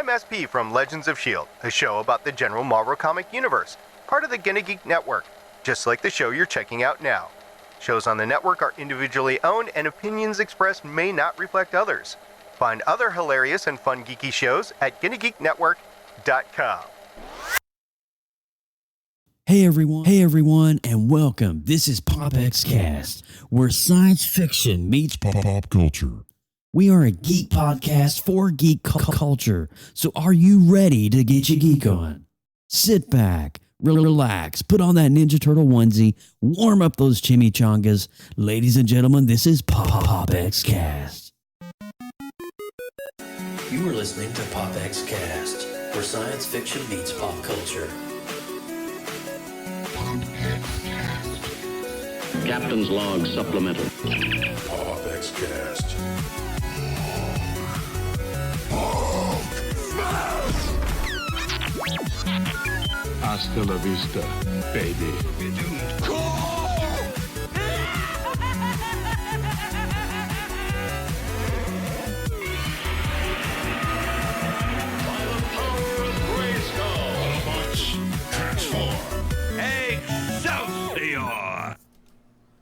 SP from Legends of S.H.I.E.L.D., a show about the general Marvel comic universe, part of the Geek Network, just like the show you're checking out now. Shows on the network are individually owned and opinions expressed may not reflect others. Find other hilarious and fun geeky shows at GinnaGeekNetwork.com. Hey everyone, and welcome. This is PopXcast, where science fiction meets pop culture. We are a geek podcast for geek culture, so are you ready to get your geek on? Sit back, relax, put on that Ninja Turtle onesie, warm up those chimichangas. Ladies and gentlemen, this is PopXcast. You are listening to PopXcast, where science fiction meets pop culture. Captain's log supplemental. PopXcast. Hasta la vista, baby.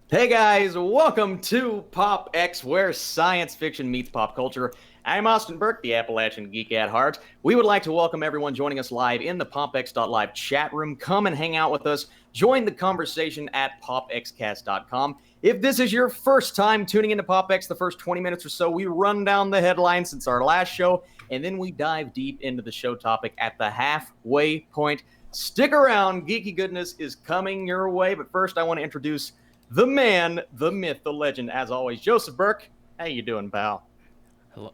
Hey guys, welcome to PopX, where science fiction meets pop culture. I'm Austin Burke, the Appalachian Geek at heart. We would like to welcome everyone joining us live in the PopX.live chat room. Come and hang out with us. Join the conversation at PopXcast.com. If this is your first time tuning into PopX, the first 20 minutes or so, we run down the headlines since our last show, and then we dive deep into the show topic at the halfway point. Stick around, geeky goodness is coming your way, but first I want to introduce the man, the myth, the legend, as always, Joseph Burke. How you doing, pal?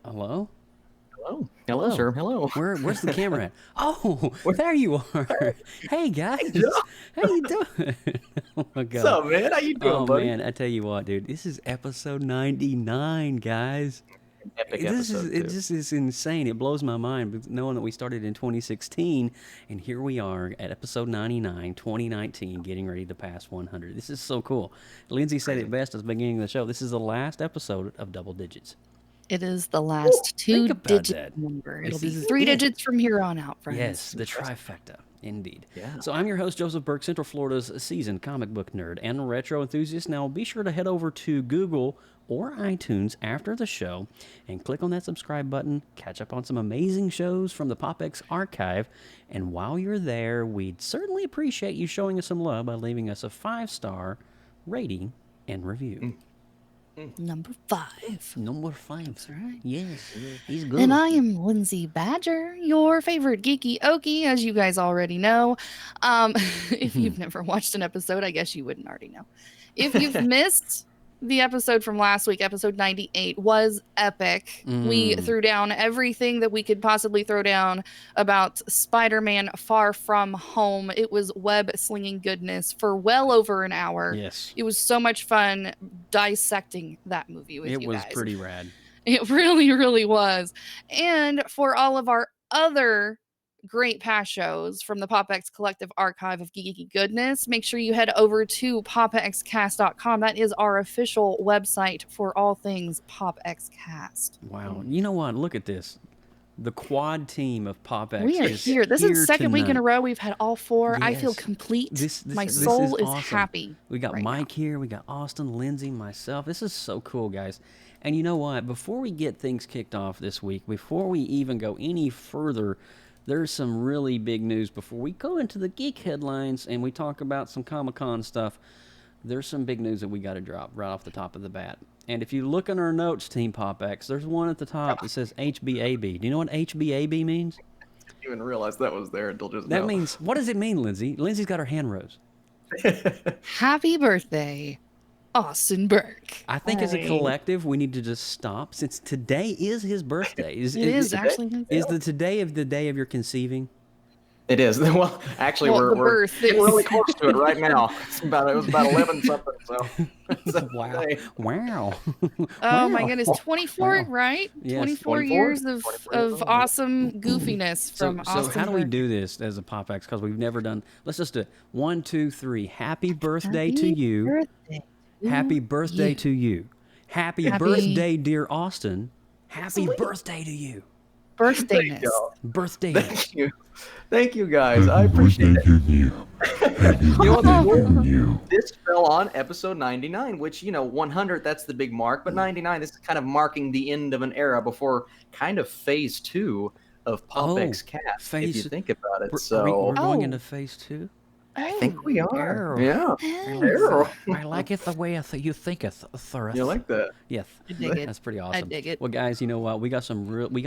Hello? Hello, sir. Hello. Where's the camera at? Oh, there you are. Hey, guys. How you doing? Oh, my God. What's up, man? How you doing, buddy? Oh, man, I tell you what, dude. This is episode 99, guys. Epic This episode, is, it just is insane. It blows my mind knowing that we started in 2016, and here we are at episode 99, 2019, getting ready to pass 100. This is so cool. Lindsay said it best at the beginning of the show. This is the last episode of double digits. It is the last two-digit number. It'll be three digits from here on out, friends. Yes, the trifecta, indeed. Yeah. So I'm your host, Joseph Burke, Central Florida's seasoned comic book nerd and retro enthusiast. Now, be sure to head over to Google or iTunes after the show and click on that subscribe button, catch up on some amazing shows from the PopX archive, and while you're there, we'd certainly appreciate you showing us some love by leaving us a 5-star rating and review. Number 5. Number 5. That's right. Yes, he's good. And I am Lindsay Badger, your favorite geeky okie, as you guys already know. If you've never watched an episode, I guess you wouldn't already know. If you've missed the episode from last week, episode 98 was epic. We threw down everything that we could possibly throw down about Spider-Man Far From Home. It was web-slinging goodness for well over an hour. Yes. It was so much fun dissecting that movie with you guys. It was pretty rad. It really, really was. And for all of our other great past shows from the PopX Collective Archive of Geeky Goodness, make sure you head over to PopXcast.com. That is our official website for all things PopXcast. Wow. You know what? Look at this. The quad team of PopX We are is here. This is the second week in a tonight. row we've had all four. I feel Yes. complete. My This soul is awesome. happy. We got right Mike now. here. We got Austin, Lindsay, myself. This is so cool, guys. And you know what? Before we get things kicked off this week, before we even go any further, there's some really big news before we go into the geek headlines and we talk about some Comic-Con stuff. There's some big news that we got to drop right off the top of the bat. And if you look in our notes, Team PopX, there's one at the top that says HBAB. Do you know what HBAB means? I didn't even realize that was there until just That now. means, what does it mean, Lindsay? Lindsay's got her hand rose. Happy birthday, Austin Burke. I think as a collective, we need to just stop since today is his birthday. It is actually his Is the today of the day of your conceiving? It is. Well, actually, Well, the we're birth getting is- really close to it right now. It was about 11 something. So Wow. Wow. Oh my goodness, 24, Wow. right? Yes. 24 24 years of 24 years old. awesome goofiness from So Austin how do we Burke. do this as a PopX? Because we've never done. Let's just do it. 1, 2, 3. Happy birthday to you. Birthday Happy birthday you. to you. Happy Happy- birthday, dear Austin. Happy birthday to you. Birthdayness. Birthday. Thank you, guys. I appreciate it. You know what? This fell on episode 99, which, 100, that's the big mark. But 99, this is kind of marking the end of an era before kind of phase 2 of PopX Cast, if you think about it. We're going into phase 2? I think we are. Arrow. Yeah. Arrow. I like it the way you think it, Thurith. You like that? Yes. I dig it. That's pretty awesome. I dig it. Well, guys, you know what? We got a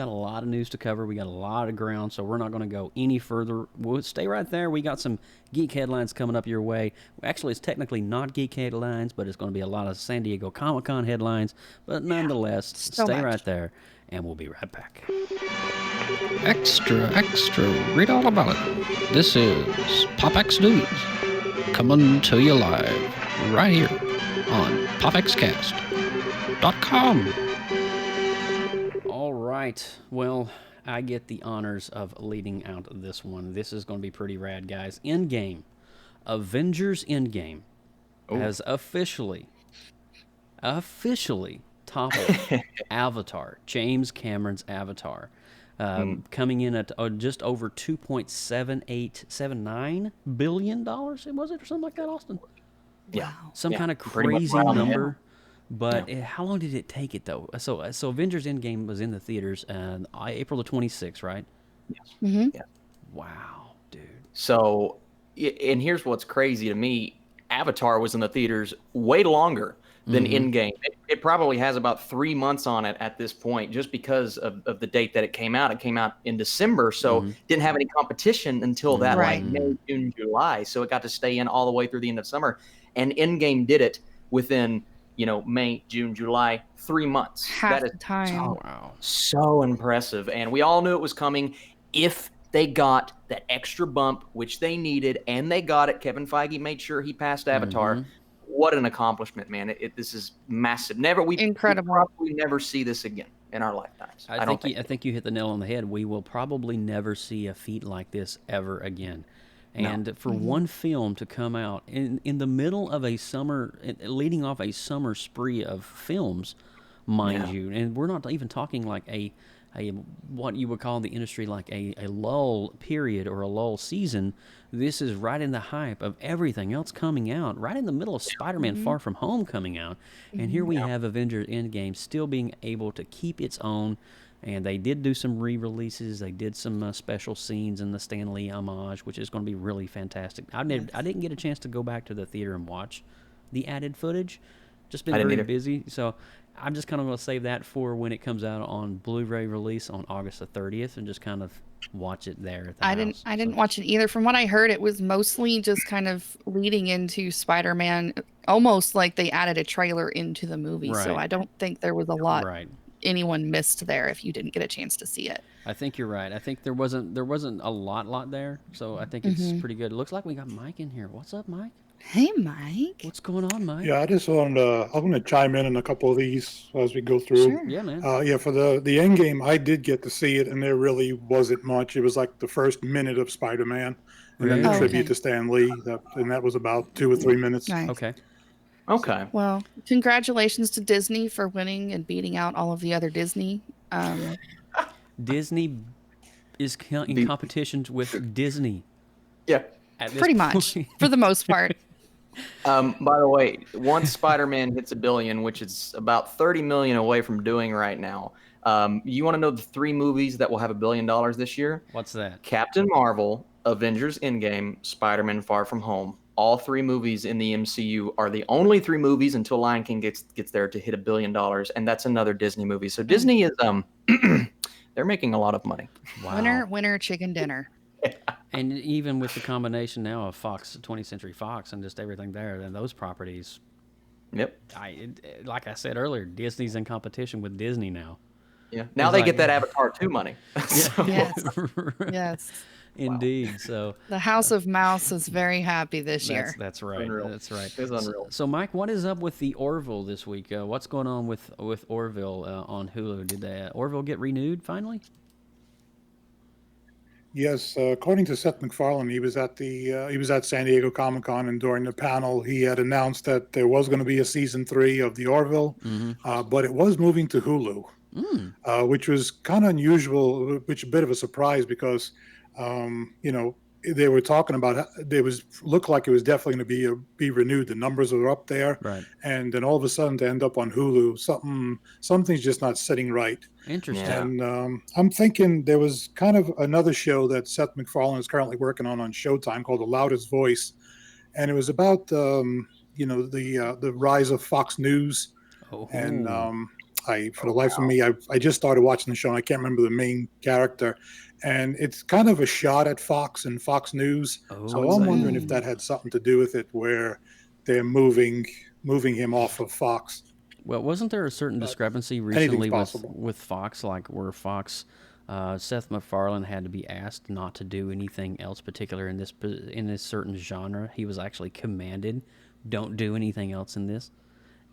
lot of news to cover. We got a lot of ground, so we're not going to go any further. We'll stay right there. We got some geek headlines coming up your way. Actually, it's technically not geek headlines, but it's going to be a lot of San Diego Comic-Con headlines. But nonetheless, stay right there, and we'll be right back. Extra, read all about it. This is PopX News, coming to you live right here on PopXcast.com. All right, well, I get the honors of leading out this one. This is going to be pretty rad, guys. Endgame, Avengers Endgame, has officially toppled Avatar, James Cameron's Avatar. Coming in at just over $2.79 billion, was it, or something like that, Austin? Yeah. Some kind of crazy number. But how long did it take it, though? So Avengers Endgame was in the theaters April the 26th, right? Yes. Mm-hmm. Yeah. Wow, dude. So, and here's what's crazy to me. Avatar was in the theaters way longer than Endgame. It probably has about 3 months on it at this point, just because of the date that it came out. It came out in December, so didn't have any competition until that like May, June, July. So it got to stay in all the way through the end of summer. And Endgame did it within, May, June, July, 3 months. Half the time. So impressive. And we all knew it was coming if they got that extra bump, which they needed, and they got it. Kevin Feige made sure he passed Avatar. What an accomplishment, man. This is massive. Incredible. We probably never see this again in our lifetimes. I think you hit the nail on the head. We will probably never see a feat like this ever again. And for one film to come out in the middle of a summer, leading off a summer spree of films, mind you, and we're not even talking like a what you would call in the industry like a lull period or a lull season. This is right in the hype of everything else coming out, right in the middle of Spider-Man Far From Home coming out. And here we have Avengers Endgame still being able to keep its own. And they did do some re-releases. They did some special scenes in the Stan Lee homage, which is going to be really fantastic. I didn't get a chance to go back to the theater and watch the added footage. Just been very busy. So I'm just kind of going to save that for when it comes out on Blu-ray release on August the 30th and just kind of watch it there at the house. I didn't watch it either. From what I heard, it was mostly just kind of leading into Spider-Man, almost like they added a trailer into the movie. Right. So I don't think there was a lot anyone missed there if you didn't get a chance to see it. I think you're right. I think there wasn't a lot there. So I think it's pretty good. It looks like we got Mike in here. What's up, Mike? Hey, Mike. What's going on, Mike? Yeah, I just wanted I'm going to chime in a couple of these as we go through. Sure. Yeah, man. For the end game, I did get to see it, and there really wasn't much. It was like the first minute of Spider-Man, and then the tribute to Stan Lee, and that was about 2 or 3 minutes. Nice. Okay. Well, congratulations to Disney for winning and beating out all of the other Disney. Disney is in competition with Disney. Yeah. Pretty much, for the most part. By the way, once Spider-Man hits $1 billion, which is about $30 million away from doing right now, you want to know the 3 movies that will have $1 billion this year? What's that? Captain Marvel, Avengers Endgame, Spider-Man Far From Home. All 3 movies in the MCU are the only 3 movies until Lion King gets there to hit $1 billion, and that's another Disney movie. So Disney is they're making a lot of money. Wow. Winner, chicken dinner. And even with the combination now of Fox, 20th Century Fox, and just everything there, and those properties. Yep. Like I said earlier, Disney's in competition with Disney now. Yeah. Now they get that Avatar 2 money. Yes. Indeed. So the House of Mouse is very happy this year. That's right. Unreal. That's right. It's unreal. So, Mike, what is up with the Orville this week? What's going on with Orville on Hulu? Did Orville get renewed finally? Yes, according to Seth MacFarlane, he was at San Diego Comic-Con, and during the panel, he had announced that there was going to be a season 3 of the Orville, but it was moving to Hulu. which was kind of unusual, which a bit of a surprise because, you know, they were talking about looked like it was definitely going to be renewed. The numbers are up there, Right. and then all of a sudden to end up on Hulu, something's just not sitting right. Interesting. And I'm thinking there was kind of another show that Seth MacFarlane is currently working on Showtime called The Loudest Voice, and it was about you know, the rise of Fox News. Oh. And for the life of me, I just started watching the show and I can't remember the main character. And it's kind of a shot at Fox and Fox News. So I'm wondering if that had something to do with it, where they're moving him off of Fox. Well, wasn't there a certain discrepancy recently with Fox, like where Fox, Seth MacFarlane had to be asked not to do anything else particular in this certain genre? He was actually commanded, don't do anything else in this.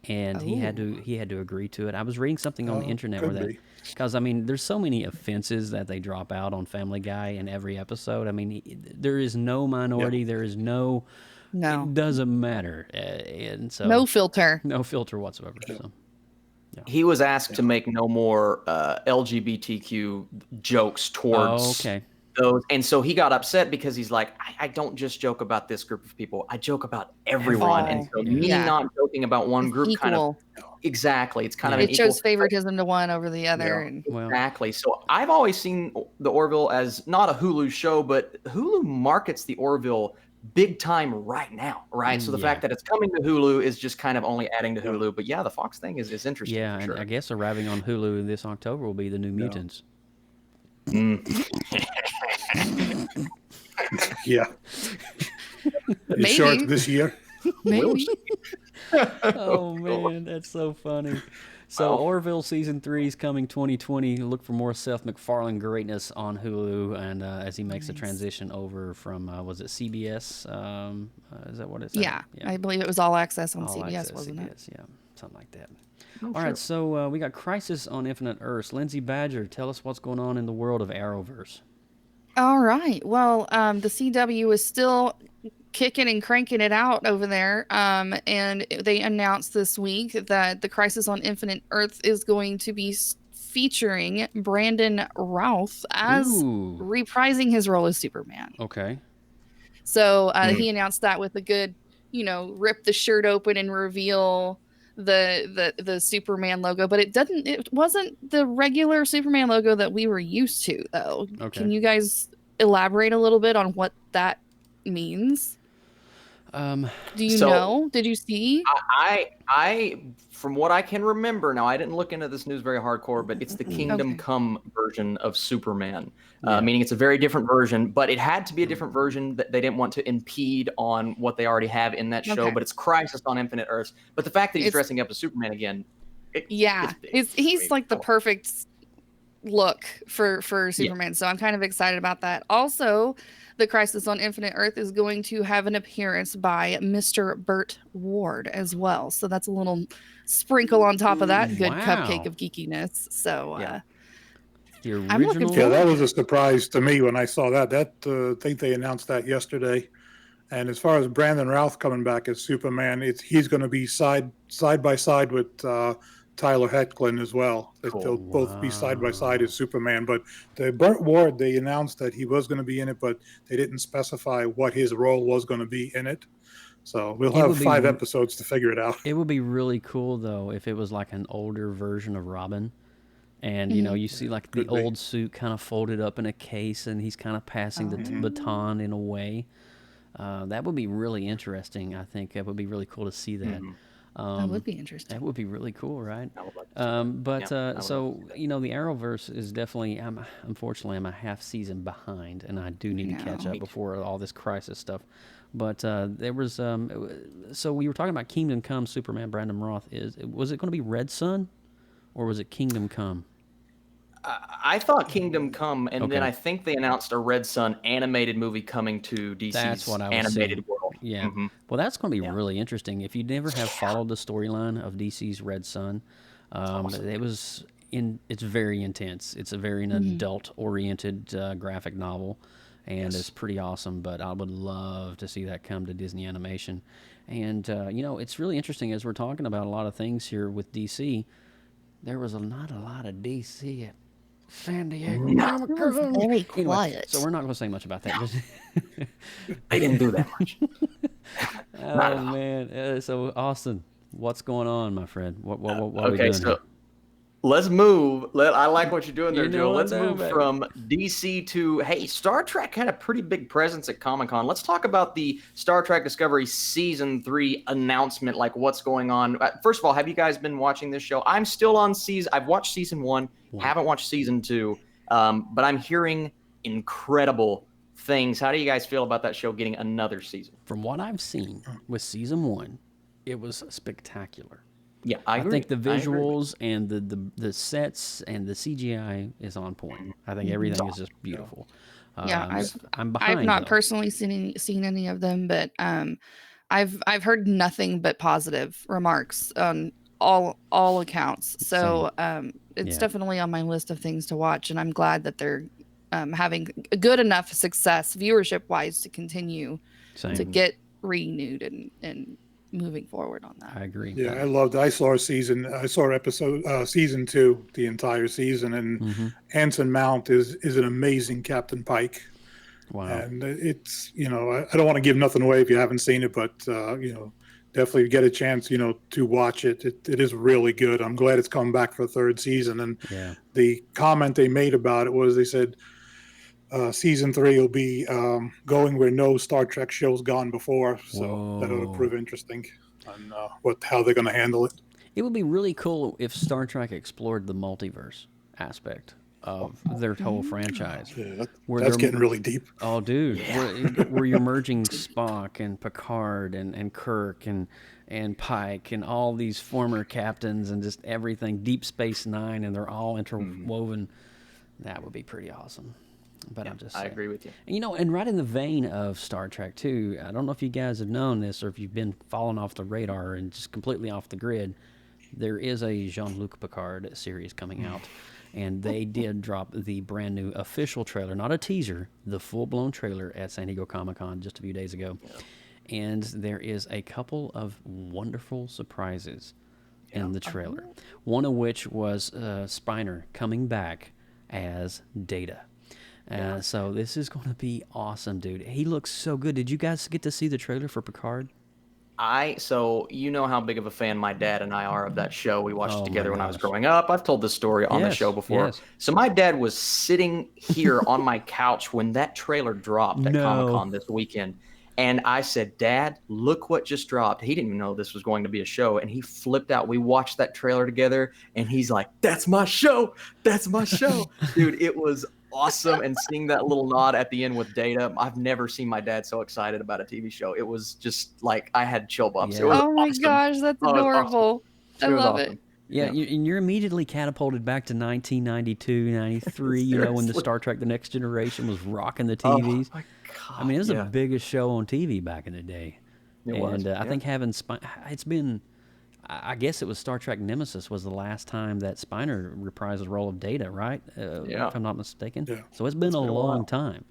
And he had to agree to it. I was reading something on the internet where that, because I mean, there's so many offenses that they drop out on Family Guy in every episode. I mean, there is no minority, there is no, it doesn't matter, and so no filter whatsoever. So, yeah. He was asked to make no more LGBTQ jokes towards those, and so he got upset because he's like, I don't just joke about this group of people, I joke about everyone. And so me not joking about one group equal. kind of exactly, it's kind of it shows favoritism to one over the other. And exactly. So I've always seen the Orville as not a Hulu show, but Hulu markets the Orville big time right now, right? So the fact that it's coming to Hulu is just kind of only adding to Hulu. But yeah, the Fox thing is interesting. Yeah, and I guess arriving on Hulu this October will be the New Mutants. Yeah. Maybe. Short this year. Maybe. Oh man, that's so funny. So Orville season 3 is coming 2020. Look for more Seth MacFarlane greatness on Hulu, and as he makes the transition over from was it CBS? Is that what it's? Yeah, I believe it was All Access on CBS, wasn't it? Yeah, something like that. All right, so we got Crisis on Infinite Earths. Lindsay Badger, tell us what's going on in the world of Arrowverse. All right. Well, the CW is still kicking and cranking it out over there. And they announced this week that the Crisis on Infinite Earth is going to be featuring Brandon Routh as reprising his role as Superman. Okay. So he announced that with a good, you know, rip the shirt open and reveal the Superman logo, but it wasn't the regular Superman logo that we were used to, though. Okay. Can you guys elaborate a little bit on what that means? Do you know? Did you see? I from what I can remember, now I didn't look into this news very hardcore, but it's the Kingdom Come version of Superman, meaning it's a very different version, but it had to be a different version that they didn't want to impede on what they already have in that show, but it's Crisis on Infinite Earths. But the fact that he's dressing up as Superman again, he's like the perfect look for Superman. So I'm kind of excited about that. Also, the Crisis on Infinite Earth is going to have an appearance by Mr. Burt Ward as well. So that's a little sprinkle on top of that good cupcake of geekiness. So the original, I'm looking forward. Yeah, that was a surprise to me when I saw that. I think they announced that yesterday. And as far as Brandon Routh coming back as Superman, he's going to be side by side with Tyler Hoechlin as well. They'll both be side by side as Superman. But the Burt Ward, they announced that he was going to be in it, but they didn't specify what his role was going to be in it. So we'll have 5 episodes to figure it out. It would be really cool, though, if it was like an older version of Robin. And, you know, you see like the old suit kind of folded up in a case, and he's kind of passing the baton in a way. That would be really interesting. I think it would be really cool to see that. That would be interesting. That would be really cool, right? So, you know, the Arrowverse is definitely, unfortunately, I'm a half season behind, and I do need to catch up before all this Crisis stuff. But there was, so we were talking about Kingdom Come, Superman, Brandon Routh. Was it going to be Red Sun, or was it Kingdom Come? I thought Kingdom Come, and then I think they announced a Red Sun animated movie coming to DC's animated world. Yeah. Well, that's going to be really interesting. If you never have followed the storyline of DC's Red Sun, it's very intense. It's a very adult-oriented graphic novel, and it's pretty awesome. But I would love to see that come to Disney Animation. And, you know, it's really interesting as we're talking about a lot of things here with DC. there was not a lot of DC at San Diego. It was very Anyway, quiet. so we're not going to say much about that. Just They didn't do that much. oh man! So Austin, what's going on, my friend? What are we Okay, doing so here? let's move. I like what you're doing there, You know Joe. what Let's I'm move doing, baby. from DC to, hey, Star Trek had a pretty big presence at Comic-Con. Let's talk about the Star Trek Discovery Season 3 announcement, like what's going on. First of all, have you guys been watching this show? I'm still on I've watched Season 1, haven't watched Season 2, but I'm hearing incredible things. How do you guys feel about that show getting another season? From what I've seen with season 1, it was spectacular. Yeah, I agree. think the visuals and the sets and the CGI is on point. I think everything is just beautiful. Yeah, I'm behind. I've not though. personally seen any of them, but I've heard nothing but positive remarks on all accounts. So it's Yeah. definitely on my list of things to watch, and I'm glad that they're having a good enough success viewership wise to continue Same. to get renewed and moving forward on that. I agree. Yeah, I loved. I saw season 2, the entire season, and Anson Mount is an amazing Captain Pike. Wow. And it's I don't want to give nothing away if you haven't seen it, but definitely get a chance to watch it. It is really good. I'm glad it's coming back for a third season. And the comment they made about it was they said season 3 will be going where no Star Trek show's gone before, so that'll prove interesting on how they're going to handle it. It would be really cool if Star Trek explored the multiverse aspect of their whole franchise. Yeah, where that's they're- getting really deep. Oh, dude, where you're merging Spock and Picard and Kirk and Pike and all these former captains and just everything, Deep Space Nine, and they're all interwoven. That would be pretty awesome. But I'm just saying. I agree with you. And, and right in the vein of Star Trek, too, I don't know if you guys have known this or if you've been falling off the radar and just completely off the grid. There is a Jean-Luc Picard series coming out, and they did drop the brand new official trailer, not a teaser, the full-blown trailer at San Diego Comic-Con just a few days ago. Yeah. And there is a couple of wonderful surprises in the trailer, one of which was Spiner coming back as Data. So this is going to be awesome, dude. He looks so good. Did you guys get to see the trailer for Picard? So you know how big of a fan my dad and I are of that show. We watched it together when I was gosh. growing up. I've told this story on the show before. Yes. So my dad was sitting here on my couch when that trailer dropped at Comic-Con this weekend. And I said, Dad, look what just dropped. He didn't even know this was going to be a show. And he flipped out. We watched that trailer together. And he's like, that's my show. That's my show. Dude, it was awesome. And seeing that little nod at the end with Data, I've never seen my dad so excited about a TV show. It was just like I had chill bumps. Yeah. It was Oh my awesome. gosh, that's Oh, it was adorable. I It was love awesome. it. Yeah, and you're immediately catapulted back to 1992, 93, when the Seriously. Star Trek The Next Generation was rocking the TVs. Oh my God, I mean, it was yeah. the biggest show on TV back in the day. It was, I think having it's been, I guess it was Star Trek Nemesis was the last time that Spiner reprised the role of Data, right? If I'm not mistaken. Yeah. So it's been a long time.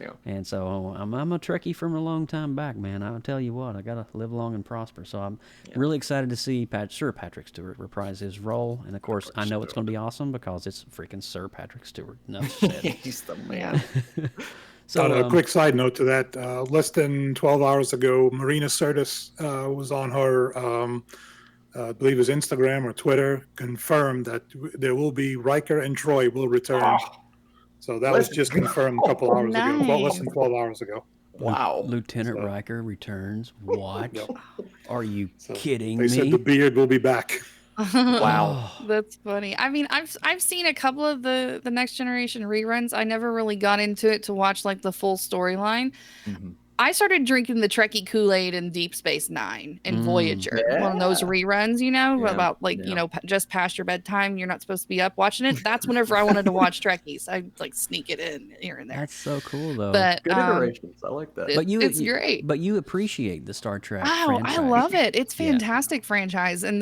Yeah. And so I'm a Trekkie from a long time back, man. I'll tell you what, I got to live long and prosper. So I'm really excited to see Sir Patrick Stewart reprise his role. And, of course, I know it's going to be awesome because it's freaking Sir Patrick Stewart. Enough said. He's the man. So a quick side note to that, less than 12 hours ago, Marina Sirtis was on her, I believe it was Instagram or Twitter, confirmed that there will be Riker and Troy will return. So that was just confirmed a couple hours ago, less than 12 hours ago. Wow. Lieutenant Riker returns. What? Are you kidding They me? said the beard will be back. Wow. That's funny. I mean, I've seen a couple of the Next Generation reruns. I never really got into it to watch like the full storyline. I started drinking the Trekkie Kool-Aid in Deep Space Nine and Voyager. One of those reruns, about just past your bedtime. You're not supposed to be up watching it. That's whenever I wanted to watch Trekkies. I like sneak it in here and there. That's so cool, though. But Good iterations. I like that. it's great. But you appreciate the Star Trek Oh, franchise. I love it. It's fantastic franchise. And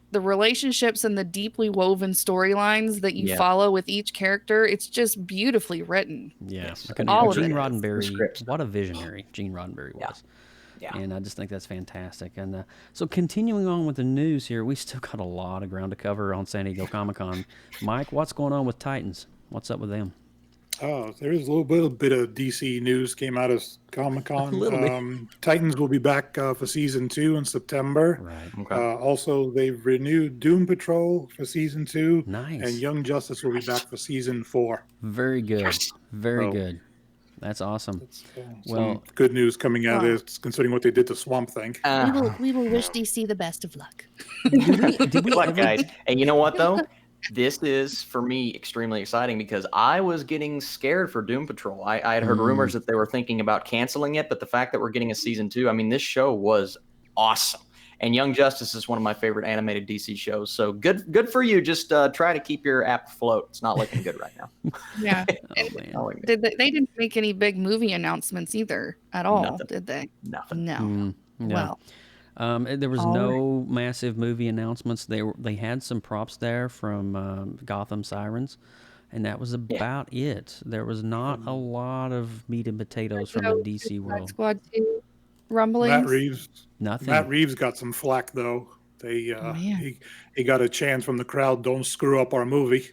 the relationships and the deeply woven storylines that you follow with each character, it's just beautifully written. Yeah. Yes. Okay, All of Gene it. Roddenberry, scripts. what a visionary Gene Roddenberry was. Yeah. And I just think that's fantastic. And so continuing on with the news here, we still got a lot of ground to cover on San Diego Comic-Con. Mike, what's going on with Titans? What's up with them? Oh, there's a little bit of DC news came out of Comic-Con. A little bit. Titans will be back for season 2 in September. Right. Okay. Also, they've renewed Doom Patrol for season 2. Nice. And Young Justice will be back for season 4. Very good. Yes. Very So- good. That's awesome. Well, Well, good news coming out of this, considering what they did to Swamp Thing. We will wish DC the best of luck. did we Look, ever- guys, and you know what though? This is for me extremely exciting because I was getting scared for Doom Patrol. I had heard rumors that they were thinking about canceling it, but the fact that we're getting a season 2, I mean, this show was awesome. And Young Justice is one of my favorite animated DC shows. So good for you. Just try to keep your app afloat. It's not looking good right now. Yeah. Oh, man. Not looking good. They didn't make any big movie announcements either at all, Nothing. did they? Nothing. No. No. Well, There was all no massive movie announcements. They had some props there from Gotham Sirens, and that was about it. There was not a lot of meat and potatoes from the DC Suicide world. Squad 2 rumblings. Nothing. Matt Reeves got some flack though. They Man. he got a chance from the crowd. Don't screw up our movie.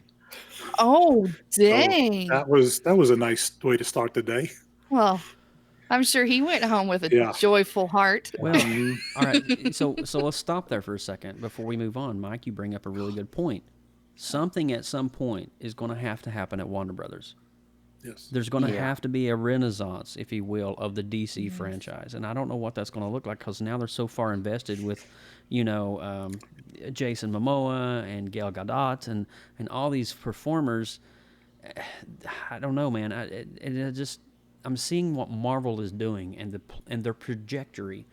Oh, So dang. that was a nice way to start the day. Well, I'm sure he went home with a Yeah. joyful heart. Well, all right. So let's stop there for a second before we move on. Mike, you bring up a really good point. Something at some point is going to happen at Warner Brothers. Yes. There's going to have to be a renaissance, if you will, of the DC franchise, and I don't know what that's going to look like because now they're so far invested with, Jason Momoa and Gal Gadot and all these performers. I don't know, man. I'm seeing what Marvel is doing and their trajectory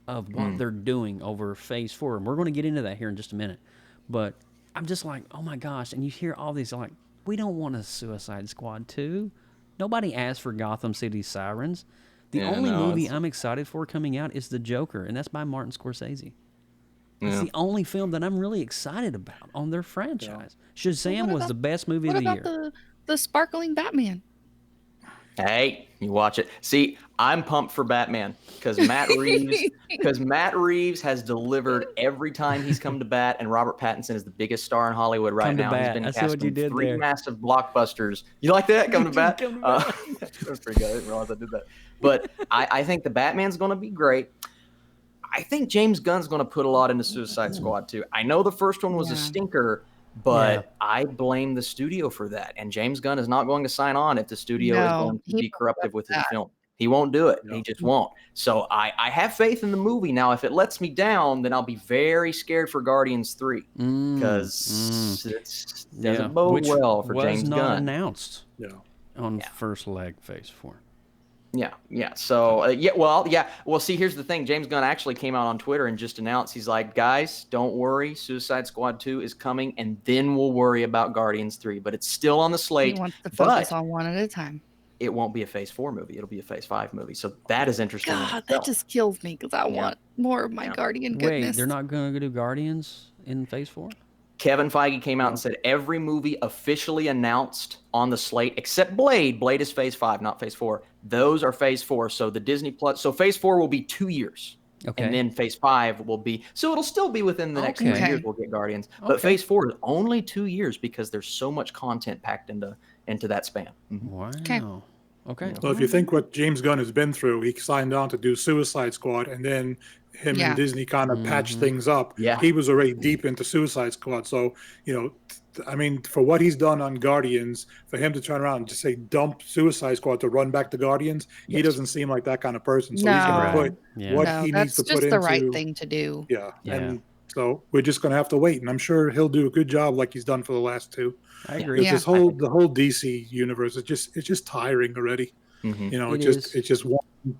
of what they're doing over Phase 4, and we're going to get into that here in just a minute. But I'm just like, oh my gosh! And you hear all these like, we don't want a Suicide Squad 2. Nobody asked for Gotham City Sirens. The only movie I'm excited for coming out is The Joker, and that's by Martin Scorsese. It's the only film that I'm really excited about on their franchise. Shazam was the best movie of the year. What about the sparkling Batman? Hey, you watch it. See, I'm pumped for Batman because Matt Reeves has delivered every time he's come to bat, and Robert Pattinson is the biggest star in Hollywood right Come to now. bat. He's been I see cast what you in did 3 there. massive blockbusters. You like that? Come to bat? Come to bat. That was pretty good. I didn't realize I did that. But I think the Batman's going to be great. I think James Gunn's going to put a lot into Suicide Squad too. I know the first one was a stinker, but I blame the studio for that. And James Gunn is not going to sign on if the studio is going to be corruptive with his film. He won't do it. No. He just won't. So I have faith in the movie. Now, if it lets me down, then I'll be very scared for Guardians 3 because it doesn't bode well for James Gunn. Was not announced on Yeah. first leg Phase 4. Yeah. So, Well, see, here's the thing. James Gunn actually came out on Twitter and just announced, he's like, guys, don't worry. Suicide Squad 2 is coming, and then we'll worry about Guardians 3. But it's still on the slate. He wants to focus on one at a time. It won't be a Phase 4 movie. It'll be a Phase 5 movie. So that is interesting. God, that just kills me because I want more of my Guardian goodness. Wait, they're not going to do Guardians in Phase 4? Kevin Feige came out and said every movie officially announced on the slate, except Blade. Blade is Phase 5, not Phase 4. Those are Phase 4. So the Disney Plus. So Phase 4 will be 2 years. Okay. And then Phase 5 will be. So it'll still be within the next 3 years we'll get Guardians. But Phase 4 is only 2 years because there's so much content packed into that span. Wow. Okay. So if you think what James Gunn has been through, he signed on to do Suicide Squad, and then him and Disney kind of patched things up. Yeah. He was already deep into Suicide Squad. So, I mean, for what he's done on Guardians, for him to turn around and just say dump Suicide Squad to run back to Guardians, he doesn't seem like that kind of person. So he's going to put what he needs to put into. That's just the right thing to do. Yeah. And so we're just going to have to wait. And I'm sure he'll do a good job like he's done for the last 2. I agree. The whole DC universe, it's just tiring already. It's just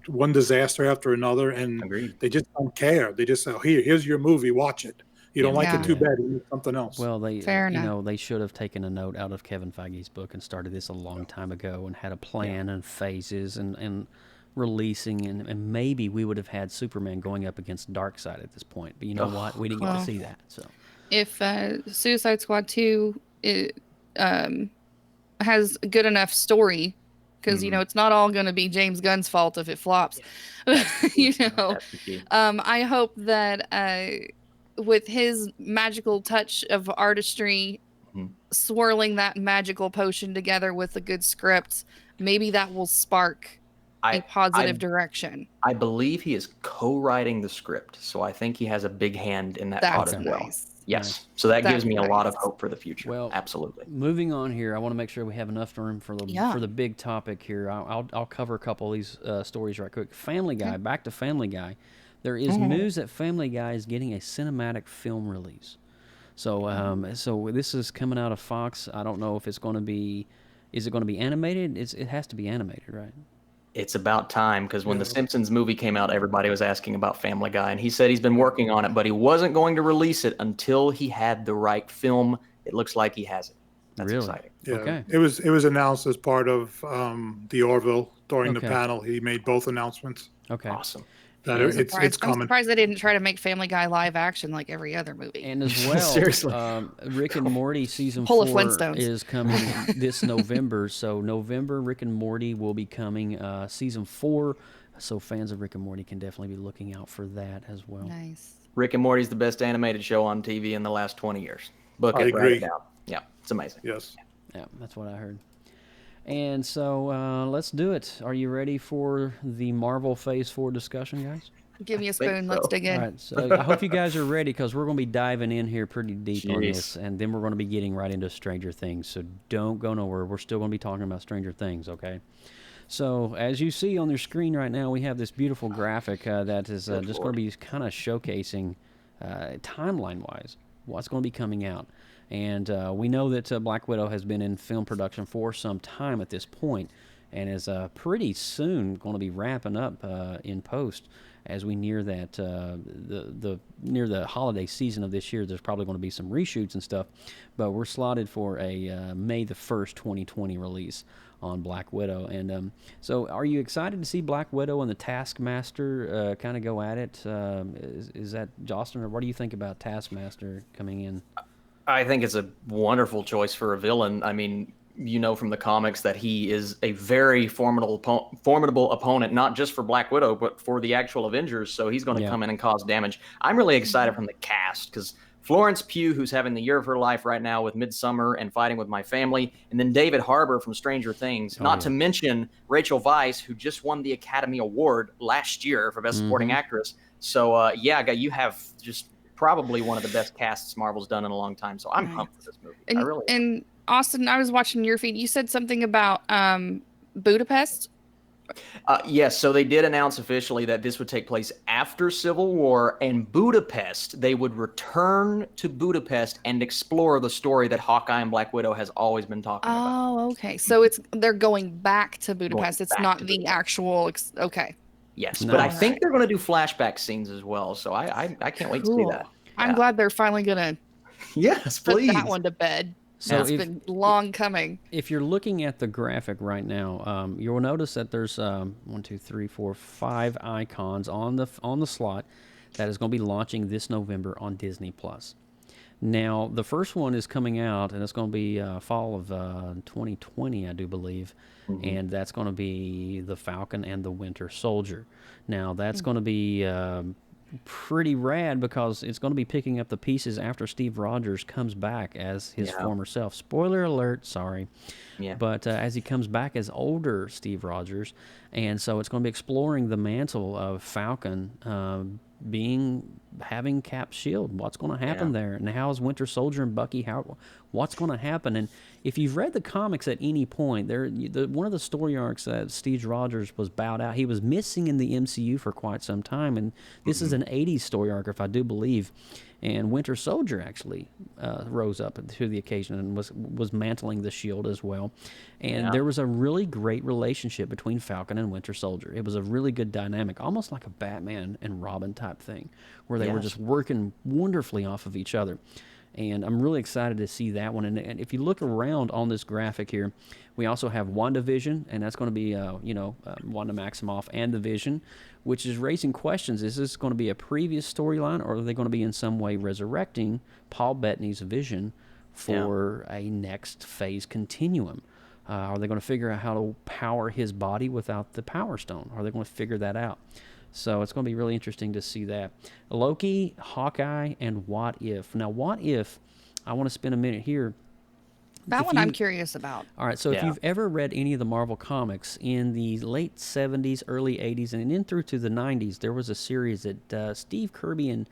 one disaster after another, and they just don't care. They just say, here's your movie, watch it. You don't like it, too bad. You need something else. Well, they should have taken a note out of Kevin Feige's book and started this a long time ago and had a plan and phases and releasing, and maybe we would have had Superman going up against Darkseid at this point. But you know what? We didn't get to see that. So if Suicide Squad 2 has a good enough story because it's not all going to be James Gunn's fault if it flops. you know, That's the key. I hope that with his magical touch of artistry, swirling that magical potion together with a good script, maybe that will spark a positive direction. I believe he is co-writing the script, so I think he has a big hand in that pot as well. Nice. Yes, Nice. so that gives That's me a lot of nice. hope for the future. Well, absolutely. Moving on here, I want to make sure we have enough room for the big topic here. I'll cover a couple of these stories right quick. Family Guy, back to Family Guy. There is news that Family Guy is getting a cinematic film release. So so this is coming out of Fox. I don't know if it's going to be. Is it going to be animated? It has to be animated, right? It's about time, because when the Simpsons movie came out, everybody was asking about Family Guy, and he said he's been working on it, but he wasn't going to release it until he had the right film. It looks like he has it. That's Really? exciting. Yeah, Okay. it was announced as part of the Orville during the panel. He made both announcements. Okay. Awesome. That it's I'm coming. surprised they didn't try to make Family Guy live action like every other movie. And as well, Seriously. Rick and Morty season Pull 4 a Flintstones. is coming this November. So November, Rick and Morty will be coming season 4. So fans of Rick and Morty can definitely be looking out for that as well. Nice. Rick and Morty's the best animated show on TV in the last 20 years. Book I it, write agree. it down. Yeah, it's amazing. Yes. Yeah, that's what I heard. And so let's do it. Are you ready for the Marvel Phase 4 discussion, guys? Give me a think spoon. Let's so. dig in. All right, so I hope you guys are ready, because we're going to be diving in here pretty deep on Jeez. this, and then we're going to be getting right into Stranger Things. So don't go nowhere. We're still going to be talking about Stranger Things, okay? So as you see on your screen right now, we have this beautiful graphic that is just going to be kind of showcasing timeline-wise what's going to be coming out. And we know that Black Widow has been in film production for some time at this point, and is pretty soon going to be wrapping up in post. As we near that near the holiday season of this year, there's probably going to be some reshoots and stuff, but we're slotted for a May the 1st, 2020 release on Black Widow. And so are you excited to see Black Widow and the Taskmaster kind of go at it? Is that Justin, or what do you think about Taskmaster coming in? I think it's a wonderful choice for a villain. I mean, you know from the comics that he is a very formidable opponent, not just for Black Widow, but for the actual Avengers. So he's going to come in and cause damage. I'm really excited from the cast, because Florence Pugh, who's having the year of her life right now with Midsommar and Fighting with My Family, and then David Harbour from Stranger Things, not to mention Rachel Weisz, who just won the Academy Award last year for Best Supporting Actress. So, you have just probably one of the best casts Marvel's done in a long time. So I'm pumped for this movie. And Austin, I was watching your feed. You said something about Budapest. Yes, so they did announce officially that this would take place after Civil War, and Budapest, they would return to Budapest and explore the story that Hawkeye and Black Widow has always been talking about. Oh, okay. So they're going back to Budapest. It's back not to the Budapest. actual. Okay. Yes, No. but I think they're going to do flashback scenes as well, so I can't wait to see Cool. that. I'm Yeah. glad they're finally gonna Yes, put please. that one to bed. So It's been long coming. If you're looking at the graphic right now, you'll notice that there's 5 icons on the slot that is going to be launching this November on Disney Plus. Now, the first one is coming out, and it's going to be fall of 2020, I do believe, and that's going to be The Falcon and the Winter Soldier. Now, that's going to be pretty rad, because it's going to be picking up the pieces after Steve Rogers comes back as his former self. Spoiler alert, sorry. Yeah. But as he comes back as older Steve Rogers, and so it's going to be exploring the mantle of Falcon having Cap's shield. What's going to happen there? And how is Winter Soldier and Bucky, what's going to happen? And if you've read the comics at any point, one of the story arcs that Steve Rogers was bowed out, he was missing in the MCU for quite some time, and this is an 80s story arc, if I do believe. And Winter Soldier actually rose up to the occasion and was mantling the shield as well. And there was a really great relationship between Falcon and Winter Soldier. It was a really good dynamic, almost like a Batman and Robin type thing, where they were just working wonderfully off of each other. And I'm really excited to see that one. And if you look around on this graphic here, we also have WandaVision, and that's going to be, Wanda Maximoff and the Vision, which is raising questions. Is this going to be a previous storyline, or are they going to be in some way resurrecting Paul Bettany's Vision for a next phase continuum? Are they going to figure out how to power his body without the Power Stone? Are they going to figure that out? So it's going to be really interesting to see that. Loki, Hawkeye, and What If. Now, What If, I want to spend a minute here. That one I'm curious about. All right, so if you've ever read any of the Marvel comics in the late 70s, early 80s, and then through to the 90s, there was a series that Steve Kirby and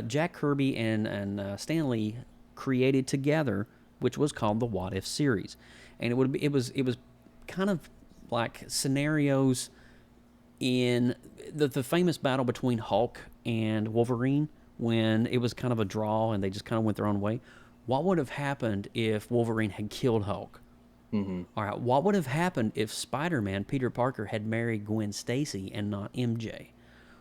Jack Kirby and Stan Lee created together, which was called the What If series. And it was kind of like scenarios in the famous battle between Hulk and Wolverine, when it was kind of a draw and they just kind of went their own way. What would have happened if Wolverine had killed Hulk? Mm-hmm. All right, what would have happened if Spider-Man, Peter Parker, had married Gwen Stacy and not MJ?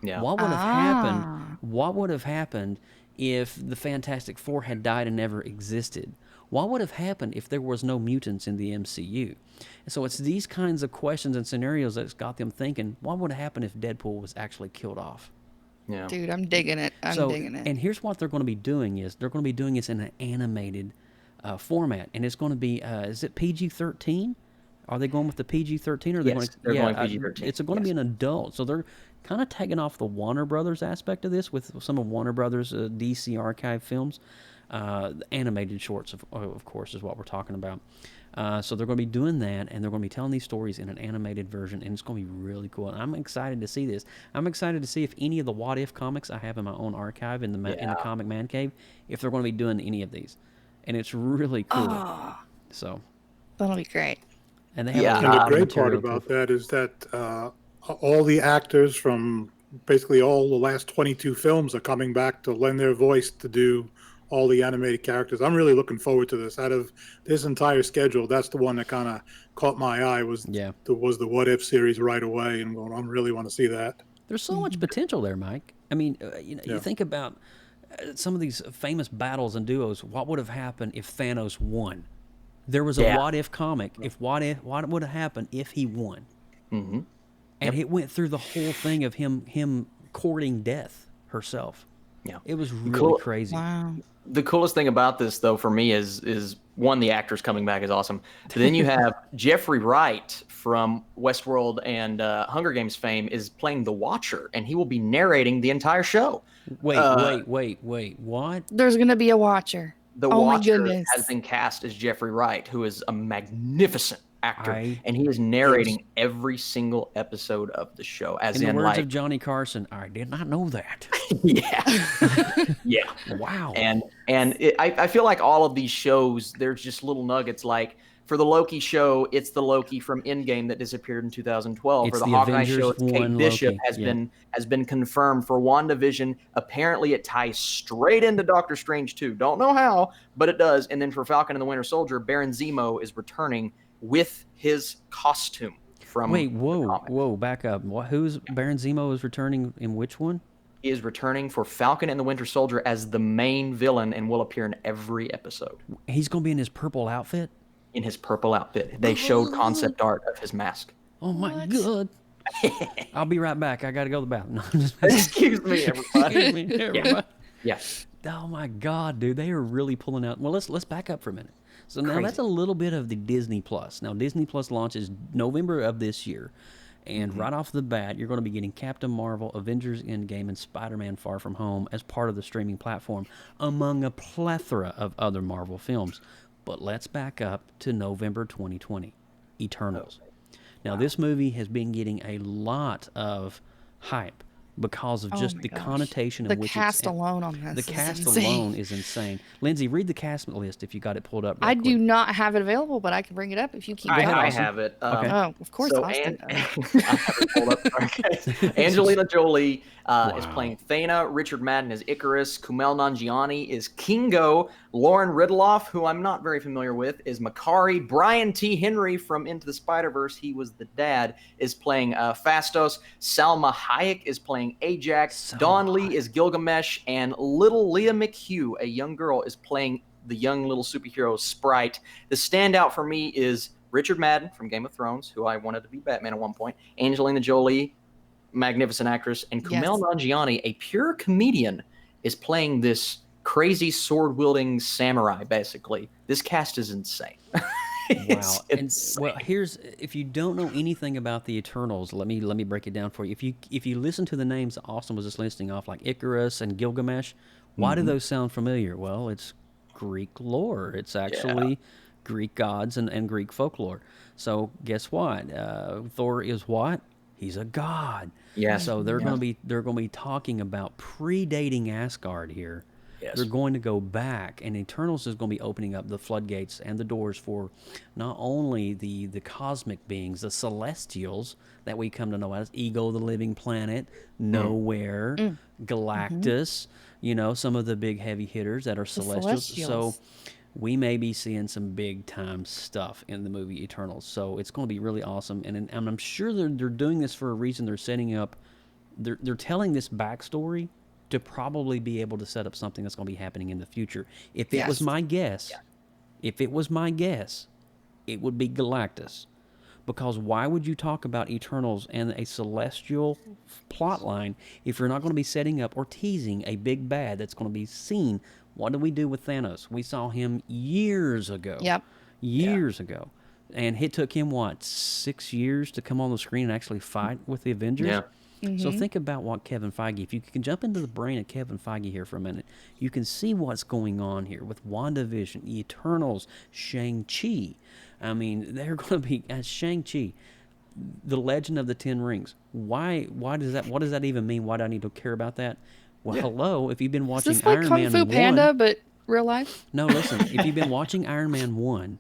Yeah. What would have happened? What would have happened if the Fantastic Four had died and never existed? What would have happened if there was no mutants in the MCU? And so it's these kinds of questions and scenarios that's got them thinking, what would have happened if Deadpool was actually killed off? Yeah. Dude, I'm digging it. I'm digging it. And here's what they're going to be doing is they're going to be doing this in an animated format. And it's going to be, is it PG-13? Are they going with the PG-13? Or are they going PG-13. It's going to be an adult. So they're kind of taking off the Warner Brothers aspect of this with some of Warner Brothers DC archive films. Animated shorts, of course, is what we're talking about. So they're going to be doing that, and they're going to be telling these stories in an animated version, and it's going to be really cool. And I'm excited to see this. I'm excited to see if any of the What If comics I have in my own archive in the Comic Man Cave, if they're going to be doing any of these. And it's really cool. So that'll be great. And they have and the great part about that is that all the actors from basically all the last 22 films are coming back to lend their voice to do all the animated characters. I'm really looking forward to this. Out of this entire schedule, that's the one that kind of caught my eye. Was the What If series right away, and I really want to see that. There's so much potential there, Mike. I mean, you think about some of these famous battles and duos. What would have happened if Thanos won? There was a What If comic. What would have happened if he won? Mm-hmm. And it went through the whole thing of him courting death herself. Yeah, it was really crazy. Wow. The coolest thing about this, though, for me is one, the actors coming back is awesome. But then you have Jeffrey Wright from Westworld and Hunger Games fame is playing the Watcher, and he will be narrating the entire show. Wait, what? There's going to be a Watcher. The Watcher has been cast as Jeffrey Wright, who is a magnificent actor, and he is narrating every single episode of the show. As in the words of Johnny Carson, I did not know that. Yeah. Wow. And I feel like all of these shows, there's just little nuggets. Like for the Loki show, it's the Loki from Endgame that disappeared in 2012. It's for the Hawkeye Avengers show, it's Kate Bishop has been confirmed for WandaVision. Apparently, it ties straight into Doctor Strange too. Don't know how, but it does. And then for Falcon and the Winter Soldier, Baron Zemo is returning with his costume from whoa, back up. Who's Baron Zemo is returning in which one? He is returning for Falcon and the Winter Soldier as the main villain and will appear in every episode. He's going to be in his purple outfit? In his purple outfit. They showed concept art of his mask. Oh my God. I'll be right back. I got to go to the bathroom. Excuse me, everybody. Yeah. Oh my God, dude. They are really pulling out. Well, let's back up for a minute. So now that's a little bit of the Disney Plus. Now Disney Plus launches November of this year, and right off the bat, you're going to be getting Captain Marvel, Avengers Endgame, and Spider-Man Far From Home as part of the streaming platform, among a plethora of other Marvel films. But let's back up to November 2020, Eternals. Now this movie has been getting a lot of hype because of just the connotation in which the cast alone on this. The cast alone is insane. Lindsay, read the cast list if you got it pulled up. I do not have it available, but I can bring it up if you keep. I have it. Okay. Oh, of course, Austin. I have it pulled up. Angelina Jolie is playing Thana. Richard Madden is Icarus. Kumail Nanjiani is Kingo. Lauren Ridloff, who I'm not very familiar with, is Makari. Brian T. Henry from Into the Spider-Verse, he was the dad, is playing Phastos. Salma Hayek is playing Ajax. Dawn Lee is Gilgamesh. And little Leah McHugh, a young girl, is playing the young little superhero Sprite. The standout for me is Richard Madden from Game of Thrones, who I wanted to be Batman at one point. Angelina Jolie, magnificent actress. And Kumail Nanjiani, a pure comedian, is playing this crazy sword-wielding samurai, basically. This cast is insane. Wow. And insane. well, here's if you don't know anything about the Eternals, let me break it down for you. If you listen to the names Austin was just listing off, like Icarus and Gilgamesh, why do those sound familiar? Well, it's Greek lore. It's actually Greek gods and Greek folklore. So guess what? Thor is what? He's a god. Yes. So they're going to be talking about predating Asgard here. Yes. They're going to go back, and Eternals is going to be opening up the floodgates and the doors for not only the cosmic beings, the Celestials that we come to know as Ego, the Living Planet, Nowhere, Galactus, you know, some of the big heavy hitters that are Celestials. So we may be seeing some big time stuff in the movie Eternals. So it's going to be really awesome, and I'm sure they're doing this for a reason. They're setting up, they're telling this backstory to probably be able to set up something that's going to be happening in the future. If it was my guess, it would be Galactus. Because why would you talk about Eternals and a celestial plot line if you're not going to be setting up or teasing a big bad that's going to be seen? What did we do with Thanos? We saw him years ago. Years ago. And it took him, 6 years to come on the screen and actually fight with the Avengers? Yeah. So think about what Kevin Feige, if you can jump into the brain of Kevin Feige here for a minute, you can see what's going on here with WandaVision, Eternals, Shang-Chi. I mean, they're going to be, as Shang-Chi, the Legend of the Ten Rings. Why does that, what does that even mean? Why do I need to care about that? Well, hello, if you've been watching Is this like Iron Kung Man Fu 1. Panda, but real life? No, listen, if you've been watching Iron Man 1,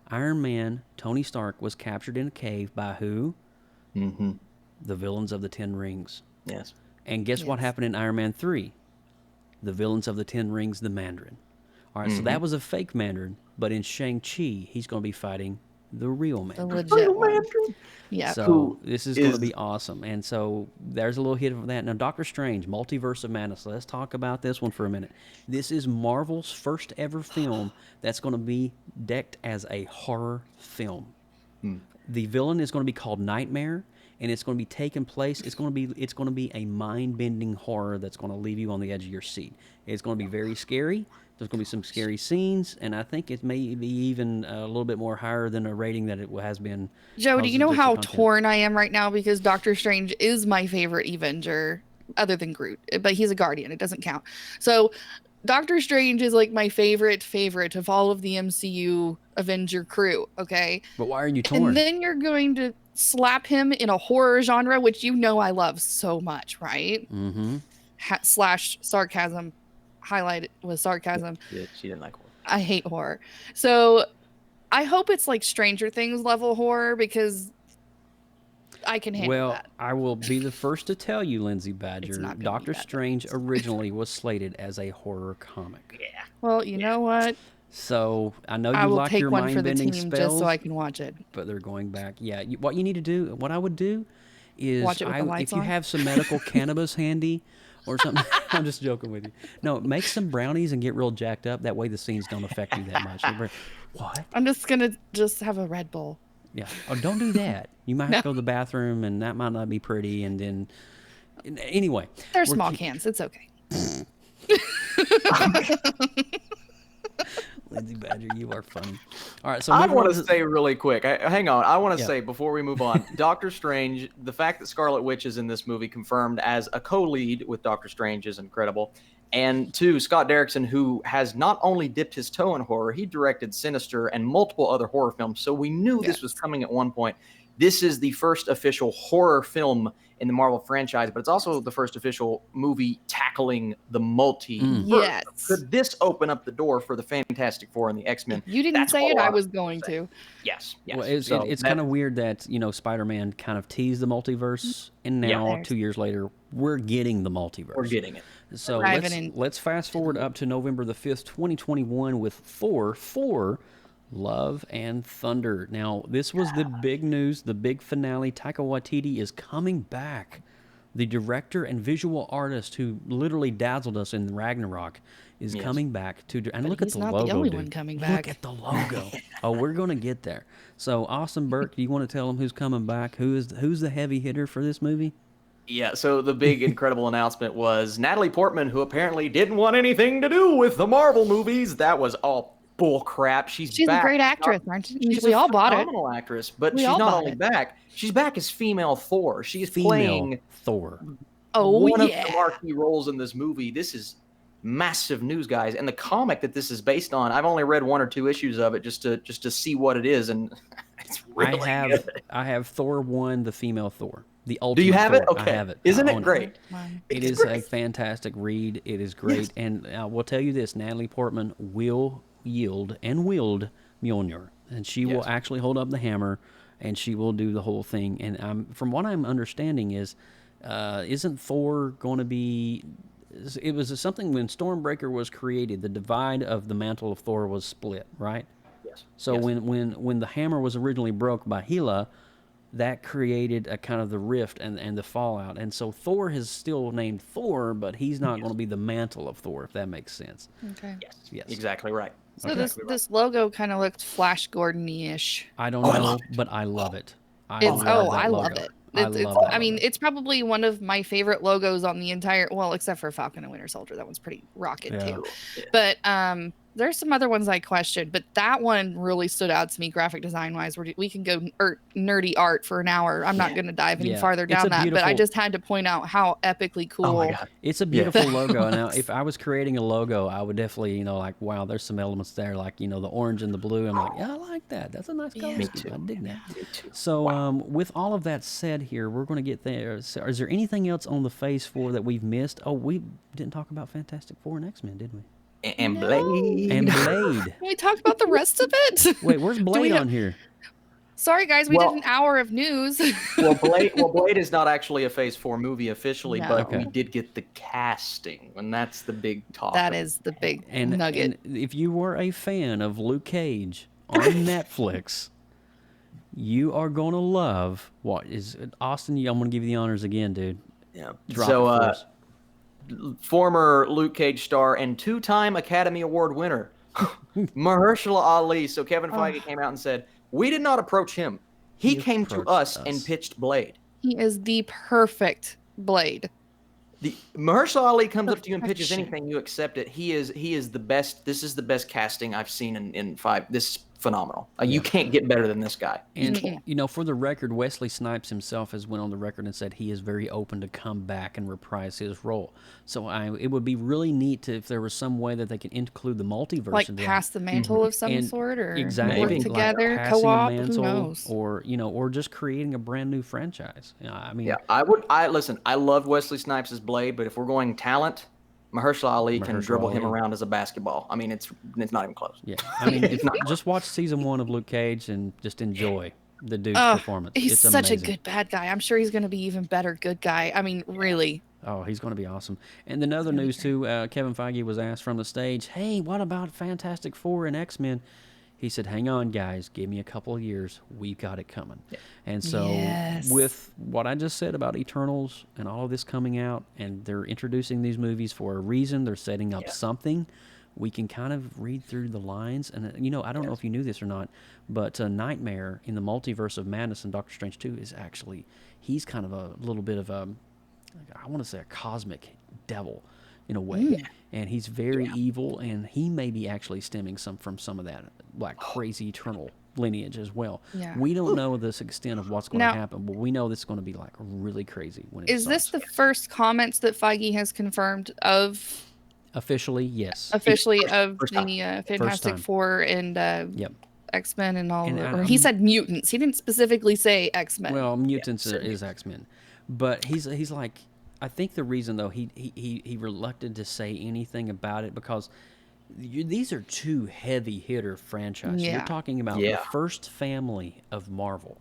Iron Man, Tony Stark, was captured in a cave by who? The villains of the Ten Rings. Yes. And guess what happened in Iron Man 3? The villains of the Ten Rings, the Mandarin. All right, so that was a fake Mandarin, but in Shang-Chi, he's going to be fighting the real Mandarin. The legit one. Yeah. So this is going to be awesome. And so there's a little hit of that. Now, Doctor Strange, Multiverse of Madness. Let's talk about this one for a minute. This is Marvel's first ever film that's going to be decked as a horror film. The villain is going to be called Nightmare, and it's going to be taking place. It's going to be a mind-bending horror that's going to leave you on the edge of your seat. It's going to be very scary. There's going to be some scary scenes, and I think it may be even a little bit more higher than a rating that it has been. Joe, do you know how content. torn I am right now? Because Doctor Strange is my favorite Avenger, other than Groot, but he's a Guardian. It doesn't count. So Doctor Strange is like my favorite of all of the MCU Avenger crew, okay? But why are you torn? And then you're going to slap him in a horror genre, which you know I love so much, right? Mm-hmm. Slash sarcasm. Highlight with sarcasm. She didn't like horror. I hate horror. So I hope it's like Stranger Things level horror because I can handle that. I will be the first to tell you, Lindsay Badger, not gonna be Doctor that Strange originally was slated as a horror comic. Yeah. Well, you know what? So I know I you will like take your one for the mind-bending team spells, just so I can watch it. but they're going back. Yeah, what you need to do, what I would do, is Watch it with the lights if you on? have some medical cannabis handy or something. I'm just joking with you. No, make some brownies and get real jacked up. That way the scenes don't affect you that much. What? I'm just gonna have a Red Bull. Yeah. Oh, don't do that. You might have to go to the bathroom, and that might not be pretty. And then, anyway, They're small cans. It's okay. Lindsay Badger, you are funny. All right, so I moving want on to say really quick. Hang on. I want to Yeah. say before we move on, Doctor Strange. The fact that Scarlet Witch is in this movie confirmed as a co-lead with Doctor Strange is incredible. And two, Scott Derrickson, who has not only dipped his toe in horror, he directed Sinister and multiple other horror films. So we knew this was coming at one point. This is the first official horror film in the Marvel franchise, but it's also the first official movie tackling the multiverse. Yes. Could this open up the door for the Fantastic Four and the X-Men? You didn't That's say all it. I I was was going to. Yes. Yes. Well, it's kind of weird that, Spider-Man kind of teased the multiverse, and now 2 years later, we're getting the multiverse. We're getting it. So Driving in. let's fast forward up to November the 5th, 2021 with Thor, Love and Thunder. Now, this was the big news, the big finale. Taika Waititi is coming back. The director and visual artist who literally dazzled us in Ragnarok is coming back to. And look at he's the not logo, the only dude. one coming Look back. at the logo. Oh, we're gonna get there. So, Austin Burke, do you want to tell them who's coming back? Who's the heavy hitter for this movie? Yeah, so the big incredible announcement was Natalie Portman, who apparently didn't want anything to do with the Marvel movies. That was all bull crap. She's a back. great actress, aren't she? She's We a all bought it. phenomenal actress, but We she's all not bought only it. back, she's back as female Thor. She is Female playing Thor. Oh, one yeah. of the marquee roles in this movie. This is massive news, guys. And the comic that this is based on, I've only read 1 or 2 issues of it just to see what it is, and it's really good. I have Thor 1, the female Thor. The ultimate Do you have Thor. it? Okay. I have it. Isn't I it own great? It is a fantastic read. It is great. Yes. And I will tell you this, Natalie Portman will wield Mjolnir. And she will actually hold up the hammer, and she will do the whole thing. And from what I'm understanding isn't Thor going to be... It was something when Stormbreaker was created, the divide of the mantle of Thor was split, right? Yes. So when the hammer was originally broke by Hela, that created a kind of the rift and the fallout. And so Thor is still named Thor, but he's not going to be the mantle of Thor, if that makes sense. Okay. Yes. Exactly right. So this logo kind of looked Flash Gordon-ish. I don't know, but I love it. I love it. I love that. I mean, it's probably one of my favorite logos on the entire, well, except for Falcon and Winter Soldier. That one's pretty rocket too. Yeah. But there's some other ones I questioned, but that one really stood out to me graphic design wise. We can go nerdy art for an hour. I'm not going to dive any farther down that, but I just had to point out how epically cool. Oh my God. It's a beautiful logo. Now, if I was creating a logo, I would definitely, like, wow, there's some elements there, like, the orange and the blue. I'm like, yeah, I like that. That's a nice color scheme. I dig that. So, with all of that said here, we're going to get there. So, is there anything else on the Phase 4 that we've missed? Oh, we didn't talk about Fantastic Four and X-Men, did we? And Blade. And Blade. We talked about the rest of it. Wait, where's Blade on here? Sorry, guys, we did an hour of news. Blade is not actually a Phase 4 movie officially, No. but we did get the casting, and that's the big talk. That is the big nugget. And if you were a fan of Luke Cage on Netflix, you are going to love what is Austin. I'm going to give you the honors again, dude. Yeah. Drop it for us. Former Luke Cage star and 2-time Academy Award winner, Mahershala Ali. So Kevin Feige came out and said, we did not approach him. He came to us and pitched Blade. He is the perfect Blade. Mahershala Ali comes up to you and pitches anything, you accept it. He is the best. This is the best casting I've seen in 5. This is phenomenal. You can't get better than this guy. And for the record, Wesley Snipes himself has went on the record and said he is very open to come back and reprise his role. So it would be really neat if there was some way that they could include the multiverse, like pass the mantle of some sort, or exactly work together, like co-op. Mantle, who knows? Or just creating a brand new franchise. I listen. I love Wesley Snipes as Blade, but if we're going talent, Mahershala Ali can dribble him around as a basketball. I mean, it's not even close. Yeah, I mean, just watch season 1 of Luke Cage and just enjoy the dude's performance. He's such a good bad guy. I'm sure he's going to be even better good guy. I mean, really. Oh, he's going to be awesome. And then other news too, Kevin Feige was asked from the stage, hey, what about Fantastic Four and X-Men? He said, hang on, guys. Give me a couple of years. We've got it coming. Yeah. And so with what I just said about Eternals and all of this coming out, and they're introducing these movies for a reason, they're setting up something, we can kind of read through the lines. And, I don't know if you knew this or not, but Nightmare in the Multiverse of Madness in Doctor Strange 2 is actually, he's kind of a little bit of a, I want to say a cosmic devil in a way. And he's very evil, and he may be actually stemming from some of that like crazy Eternal lineage as well. Yeah. We don't know this extent of what's going to happen, but we know this is going to be like really crazy when it starts. Is this the first comments that Feige has confirmed of? Officially, yes. Officially of the Fantastic Four and X-Men and all. Or he said mutants. He didn't specifically say X-Men. Well, mutants is X-Men, but he's like, I think the reason though he relucted to say anything about it because these are two heavy hitter franchises. You're talking about the first family of Marvel.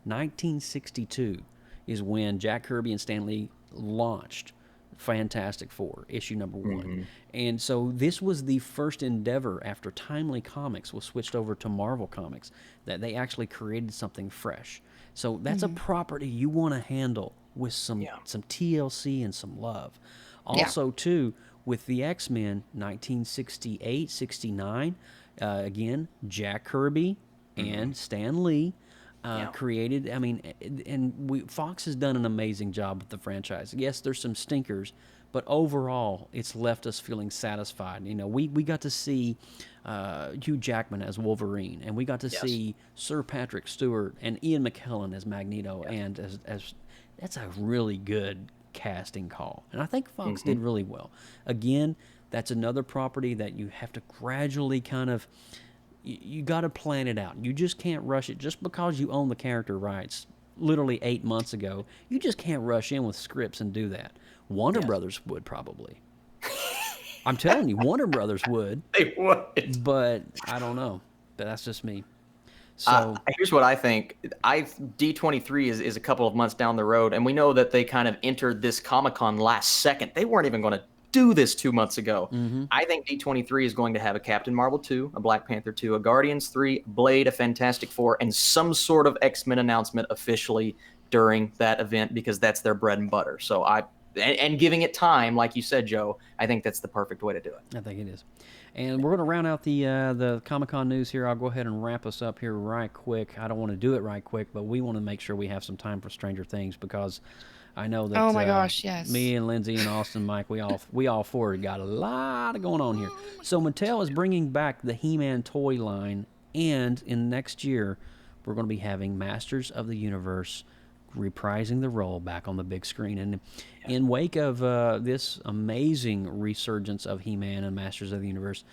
1962 is when Jack Kirby and Stan Lee launched Fantastic Four, issue number 1. And so this was the first endeavor after Timely Comics was switched over to Marvel Comics that they actually created something fresh. So that's a property you want to handle with some TLC and some love. Also, too, with the X-Men, 1968, 69, again, Jack Kirby and Stan Lee. created. I mean, Fox has done an amazing job with the franchise. Yes, there's some stinkers, but overall, it's left us feeling satisfied. You know, we got to see Hugh Jackman as Wolverine, and we got to see Sir Patrick Stewart and Ian McKellen as Magneto, and as that's a really good casting call. And I think Fox did really well. Again, that's another property that you have to gradually kind of, you got to plan it out. You just can't rush it just because you own the character rights literally 8 months ago. You just can't rush in with scripts and do that. Warner Brothers would probably. I'm telling you, Warner Brothers would. They would. But I don't know. But that's just me. So here's what I think. D23 is a couple of months down the road, and we know that they kind of entered this Comic-Con last second. They weren't even going to do this 2 months ago. I think D23 is going to have a Captain Marvel 2, a Black Panther 2, a Guardians 3, Blade, a Fantastic Four, and some sort of X-Men announcement officially during that event, because that's their bread and butter. So and giving it time, like you said, Joe, I think that's the perfect way to do it. I think it is. And we're going to round out the Comic-Con news here. I'll go ahead and wrap us up here right quick. I don't want to do it right quick, but we want to make sure we have some time for Stranger Things, because I know that oh my gosh, yes. me and Lindsay and Austin, Mike, we all four got a lot going on here. So Mattel is bringing back the He-Man toy line, and in next year, we're going to be having Masters of the Universe reprising the role back on the big screen. And in wake of this amazing resurgence of He-Man and Masters of the Universe,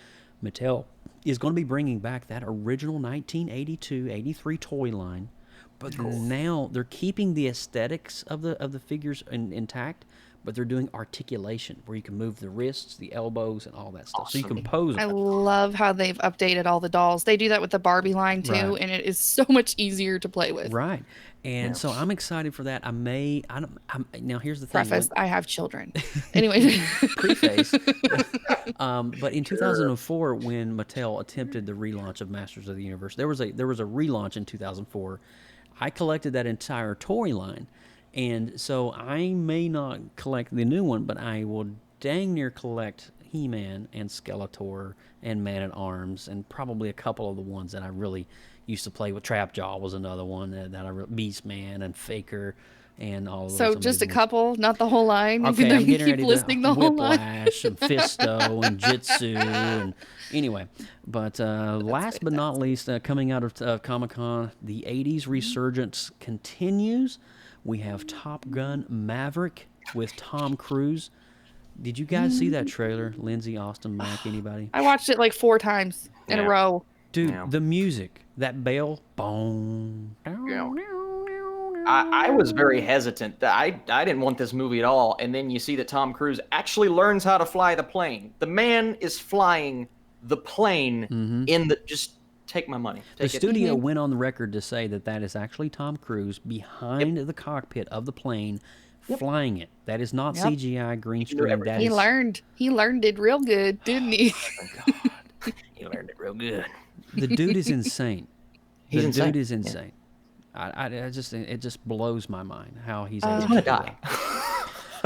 Mattel is going to be bringing back that original 1982-83 toy line, but now they're keeping the aesthetics of the figures intact, but they're doing articulation where you can move the wrists, the elbows, and all that stuff. So you can pose. I love how they've updated all the dolls. They do that with the Barbie line too, and it is so much easier to play with. Right. And so I'm excited for that. Now here's the thing. Preface, I have children. Anyway. Preface. But in 2004, when Mattel attempted the relaunch of Masters of the Universe, there was a relaunch in 2004. I collected that entire toy line. And so I may not collect the new one, but I will dang near collect He-Man and Skeletor and Man-at-Arms, and probably a couple of the ones that I really used to play with. Trapjaw was another one that I Beastman and Faker and all of those. So just a couple, not the whole line. Okay, I'm getting ready listing to the whole Whiplash line. and Fisto and Jitsu and anyway. But last but not least, coming out of Comic-Con, the 80s resurgence continues. We have Top Gun Maverick with Tom Cruise. Did you guys see that trailer? Lindsay, Austin, Mike, anybody? I watched it like 4 times in a row. Dude, the music, that bell, boom. I was very hesitant. I didn't want this movie at all. And then you see that Tom Cruise actually learns how to fly the plane. The man is flying the plane in the... Just take my money. The studio went on the record to say that is actually Tom Cruise behind the cockpit of the plane flying it. That is not CGI green screen. He learned it real good, didn't he? Oh, God. He learned it real good. The dude is insane. He's insane. Dude is insane. I just, it just blows my mind how he's able to die.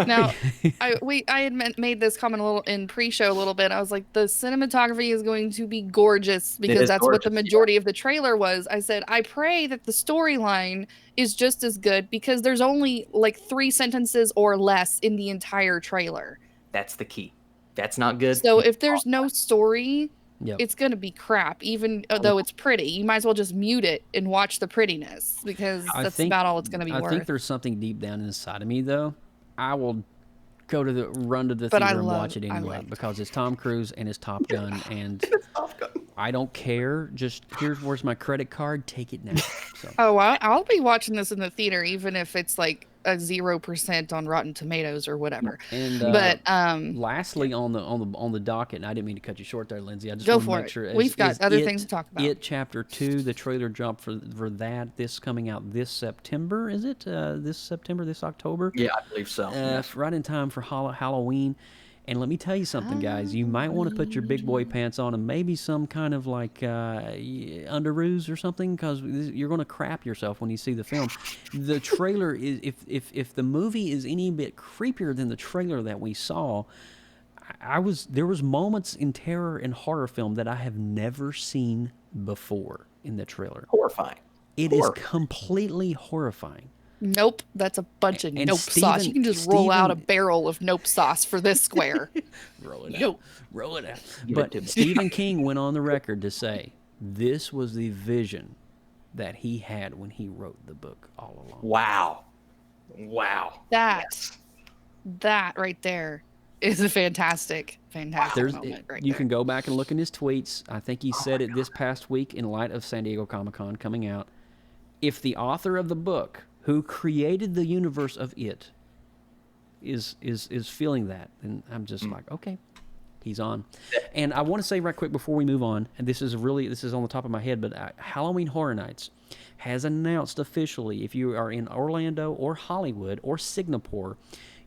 Now, I had made this comment a little in pre-show a little bit. I was like, the cinematography is going to be gorgeous, because that's what the majority of the trailer was. I said, I pray that the storyline is just as good, because there's only like 3 sentences or less in the entire trailer. That's the key. That's not good. So if there's no story, it's going to be crap, even though it's pretty. You might as well just mute it and watch the prettiness, because that's about all it's going to be worth. I think there's something deep down inside of me, though. I will run to the theater and watch it anyway, because it's Tom Cruise and it's Top Gun, and I don't care. Just where's my credit card? Take it now. So. Oh, I'll be watching this in the theater, even if it's like a 0% on Rotten Tomatoes or whatever. And but lastly, on the docket, and I didn't mean to cut you short there, Lindsay. I just go want to for make it. sure We've got other things to talk about. It Chapter 2, the trailer dropped for that. This coming out this September, is it? This October? Yeah, I believe so. Right in time for Halloween. And let me tell you something, guys. You might want to put your big boy pants on and maybe some kind of like underoos or something, because you're going to crap yourself when you see the film. The trailer is, if the movie is any bit creepier than the trailer that we saw, there was moments in terror and horror film that I have never seen before in the trailer. Horrifying. It is completely horrifying. Nope, that's a bunch of And nope sauce. You can just roll out a barrel of nope sauce for this square. Roll it Nope. out. Roll it out. But Stephen King went on the record to say this was the vision that he had when he wrote the book all along. Wow. That right there is a fantastic moment right You there. can go back and look in his tweets. I think he said it this past week in light of San Diego Comic-Con coming out. If the author of the book, who created the universe of it, is feeling that, and I'm just like, okay, he's on. And I want to say right quick before we move on, and this is on the top of my head, but Halloween Horror Nights has announced officially, if you are in Orlando or Hollywood or Singapore,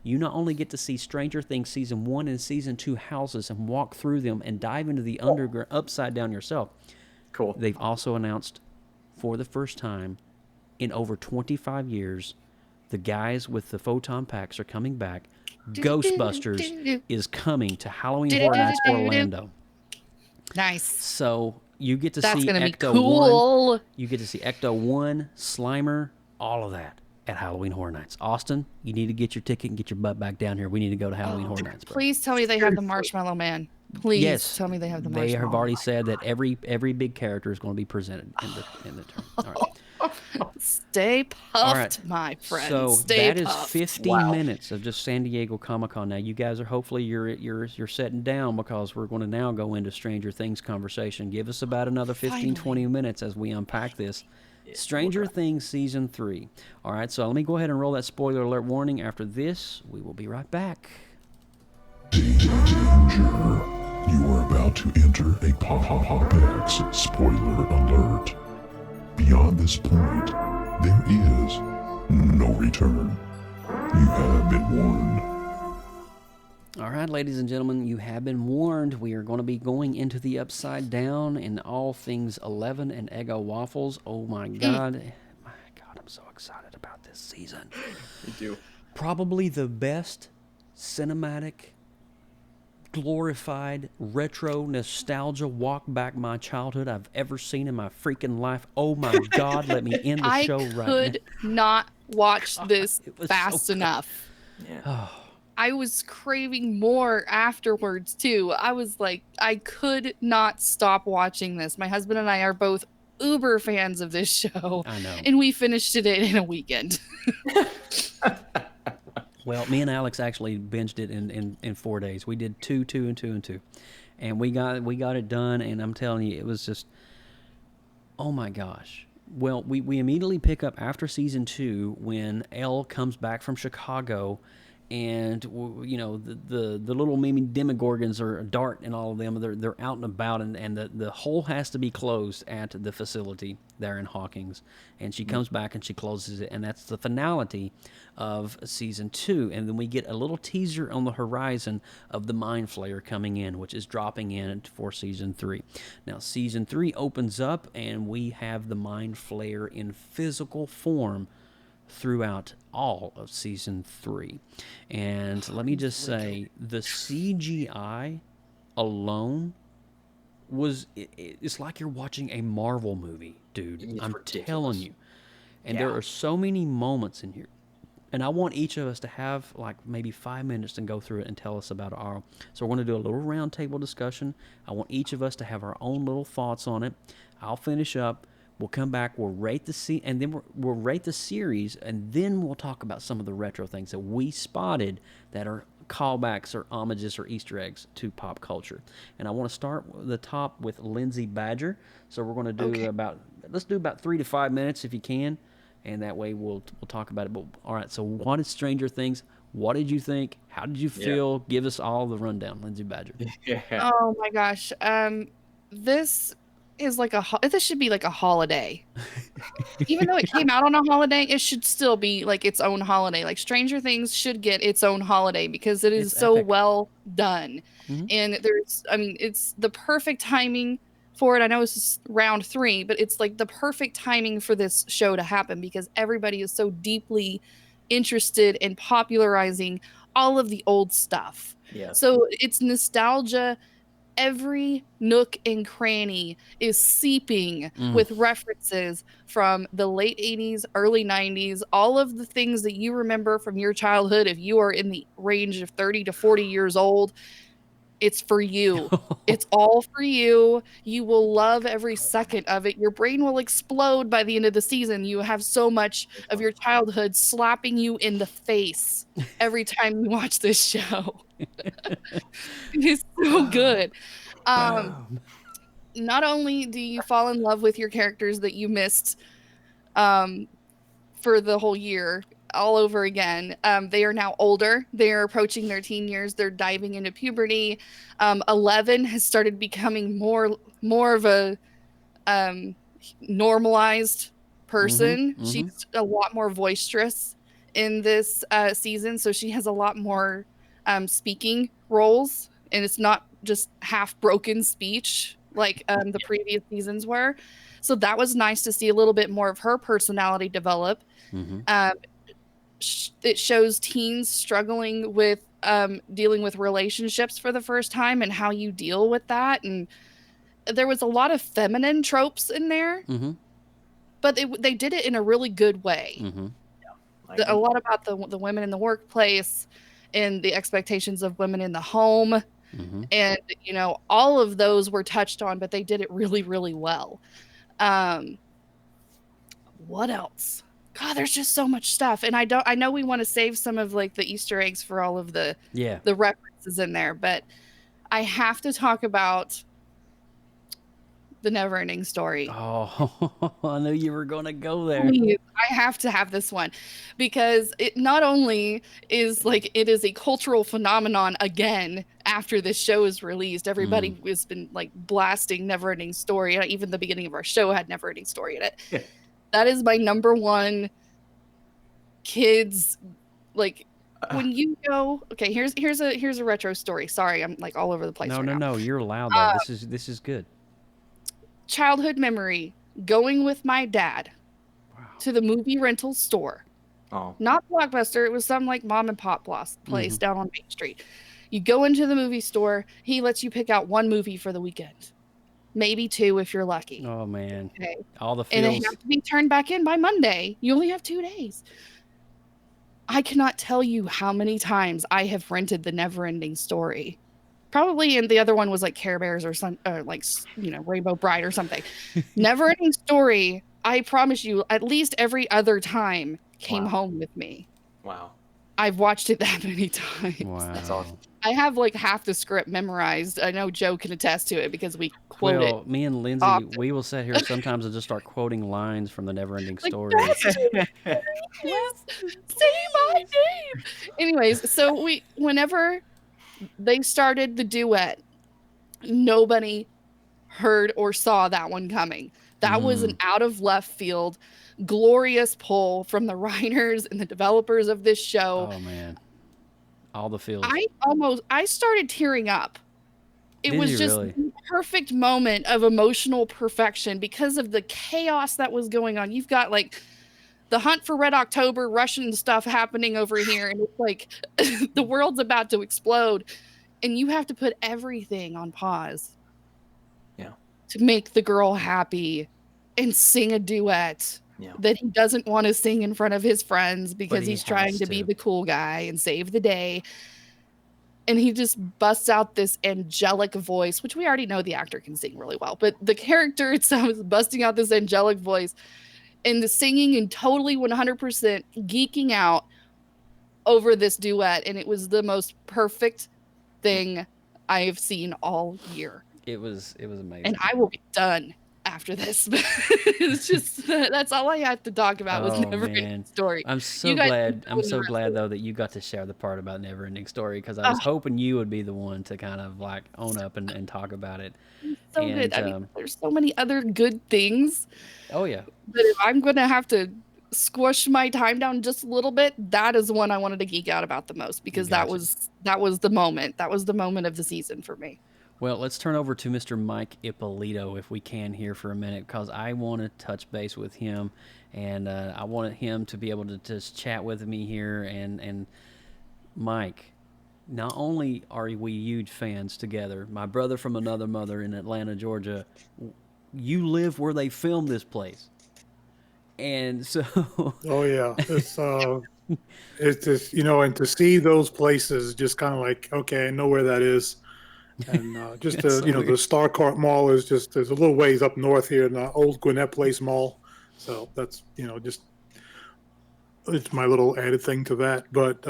you not only get to see Stranger Things Season 1 and Season 2 houses and walk through them and dive into the underground upside down yourself. Cool. They've also announced for the first time in over 25 years, the guys with the photon packs are coming back. Ghostbusters is coming to Halloween Horror Nights Orlando. Nice. So you get to That's see gonna be Ecto cool. 1. You get to see Ecto 1, Slimer, all of that at Halloween Horror Nights. Austin, you need to get your ticket and get your butt back down here. We need to go to Halloween Horror Nights, bro. Please tell me they have the Marshmallow Man. Please tell me they have the Marshmallow They have already Man. said that every big character is going to be presented in the term. All right. Stay puffed, All right. my friend. So Stay that puffed. is 15 minutes of just San Diego Comic-Con. Now you guys are hopefully you're setting down because we're going to now go into Stranger Things conversation. Give us about another 15, 20 minutes as we unpack this. Stranger Things Season 3. All right, so let me go ahead and roll that spoiler alert warning. After this, we will be right back. Danger. You are about to enter a PopX spoiler alert. Beyond this point, there is no return. You have been warned. All right, ladies and gentlemen, you have been warned. We are going to be going into the Upside Down and all things 11 and Eggo waffles. Oh my God. My God, I'm so excited about this season. Me too. Probably the best cinematic, glorified, retro, nostalgia walk back my childhood I've ever seen in my freaking life. Oh my God, let me end the show right now. I could not watch this it was fast so good. enough. Yeah. I was craving more afterwards too. I was like, I could not stop watching this. My husband and I are both uber fans of this show. I know. And we finished it in a weekend. Well, me and Alex actually binged it in 4 days. We did 2, 2, and 2, and 2. And we got it done, and I'm telling you, it was just, oh my gosh. Well, we immediately pick up after season 2 when Elle comes back from Chicago, and you know the little mini Demogorgons are Dart and all of them. They're out and about, and the hole has to be closed at the facility there in Hawkins. And she comes back and she closes it, and that's the finality of season 2. And then we get a little teaser on the horizon of the Mind Flayer coming in, which is dropping in for season 3. Now season 3 opens up, and we have the Mind Flayer in physical form throughout all of season 3. And let me just say, the CGI alone it's like you're watching a Marvel movie, dude. I'm telling you. And there are so many moments in here. And I want each of us to have like maybe 5 minutes and go through it and tell us about our. So we're going to do a little round table discussion. I want each of us to have our own little thoughts on it. I'll finish up. We'll come back, we'll rate the and then we'll rate the series, and then we'll talk about some of the retro things that we spotted that are callbacks or homages or Easter eggs to pop culture. And I want to start at the top with Lindsay Badger. So we're going to do let's do about 3 to 5 minutes if you can, and that way we'll talk about it. But all right, so what is Stranger Things? What did you think? How did you feel? Give us all the rundown, Lindsay Badger. Oh my gosh. This is like this should be like a holiday. Even though it came out on a holiday, it should still be like its own holiday. Like Stranger Things should get its own holiday because it is so epic. well done. Mm-hmm. And it's the perfect timing for it. I know it's just round 3, but it's like the perfect timing for this show to happen because everybody is so deeply interested in popularizing all of the old stuff. Yeah. So it's nostalgia every nook and cranny is seeping with references from the late 80s, early 90s, all of the things that you remember from your childhood. If you are in the range of 30 to 40 years old, it's for you. It's all for you. You will love every second of it. Your brain will explode by the end of the season. You have so much of your childhood slapping you in the face every time you watch this show. It's so good. Not only do you fall in love with your characters that you missed for the whole year all over again, they are now older. They are approaching their teen years. They're diving into puberty. 11 has started becoming more of a normalized person. She's a lot more boisterous in this season, so she has a lot more speaking roles, and it's not just half broken speech like the previous seasons were. So that was nice to see a little bit more of her personality develop. It shows teens struggling with dealing with relationships for the first time and how you deal with that. And there was a lot of feminine tropes in there, but they did it in a really good way. A lot about the women in the workplace and the expectations of women in the home. And, you know, all of those were touched on, but they did it really, really well. What else? God, there's just so much stuff. And I know we want to save some of like the Easter eggs for all of the references in there, but I have to talk about the Neverending Story. Oh, I knew you were going to go there. Please, I have to have this one because it not only is like it is a cultural phenomenon again after this show is released. Everybody has been like blasting Neverending Story. Even the beginning of our show had Neverending Story in it. Yeah. That is my number one kids like when you go. Okay, here's a retro story. Sorry, I'm like all over the place. No, you're allowed though. This is good. Childhood memory, going with my dad to the movie rental store. Not Blockbuster. It was some like mom and pop place down on Main Street. You go into the movie store. He lets you pick out one movie for the weekend, maybe two if you're lucky. Oh man, okay. All the feels. And they have to be turned back in by Monday. You only have 2 days. I cannot tell you how many times I have rented the Neverending Story. Probably, and the other one was like Care Bears or some, like, you know, Rainbow Bride or something. Neverending Story, I promise you, at least every other time came home with me. Wow. I've watched it that many times. Wow. That's awesome. I have like half the script memorized. I know Joe can attest to it because we quote it. Well, me and Lindsay, often. we will sit here sometimes and just start quoting lines from the Neverending Story. Yes, say my name. Anyways, so whenever they started the duet, nobody heard or saw that one coming. That was an out of left field, glorious pull from the writers and the developers of this show. Oh man, all the feels. I started tearing up. It was just really? the perfect moment of emotional perfection because of the chaos that was going on. You've got like the hunt for Red October, Russian stuff happening over here, and it's like the world's about to explode, and you have to put everything on pause. Yeah. To make the girl happy and sing a duet that he doesn't want to sing in front of his friends because he's trying to be the cool guy and save the day. And he just busts out this angelic voice, which we already know the actor can sing really well, but the character itself is busting out this angelic voice and the singing and totally 100% geeking out over this duet. And it was the most perfect thing I have seen all year. It was amazing. And I will be done after this. It's just that's all I have to talk about was Neverending Story. I'm so glad though that you got to share the part about Neverending Story because I was hoping you would be the one to kind of like own up and talk about it. So good. I mean, there's so many other good things. Oh yeah. But if I'm gonna have to squish my time down just a little bit, that is one I wanted to geek out about the most because that was the moment. That was the moment of the season for me. Well, let's turn over to Mr. Mike Ippolito if we can here for a minute because I want to touch base with him and I wanted him to be able to just chat with me here. And Mike, not only are we huge fans together, my brother from another mother in Atlanta, Georgia, you live where they filmed this place. And so Oh yeah, it's just, and to see those places, just kind of like, okay, I know where that is. And just That's so the weird. Starcourt Mall is just, there's a little ways up north here in the old Gwinnett Place Mall. So that's, just, it's my little added thing to that. But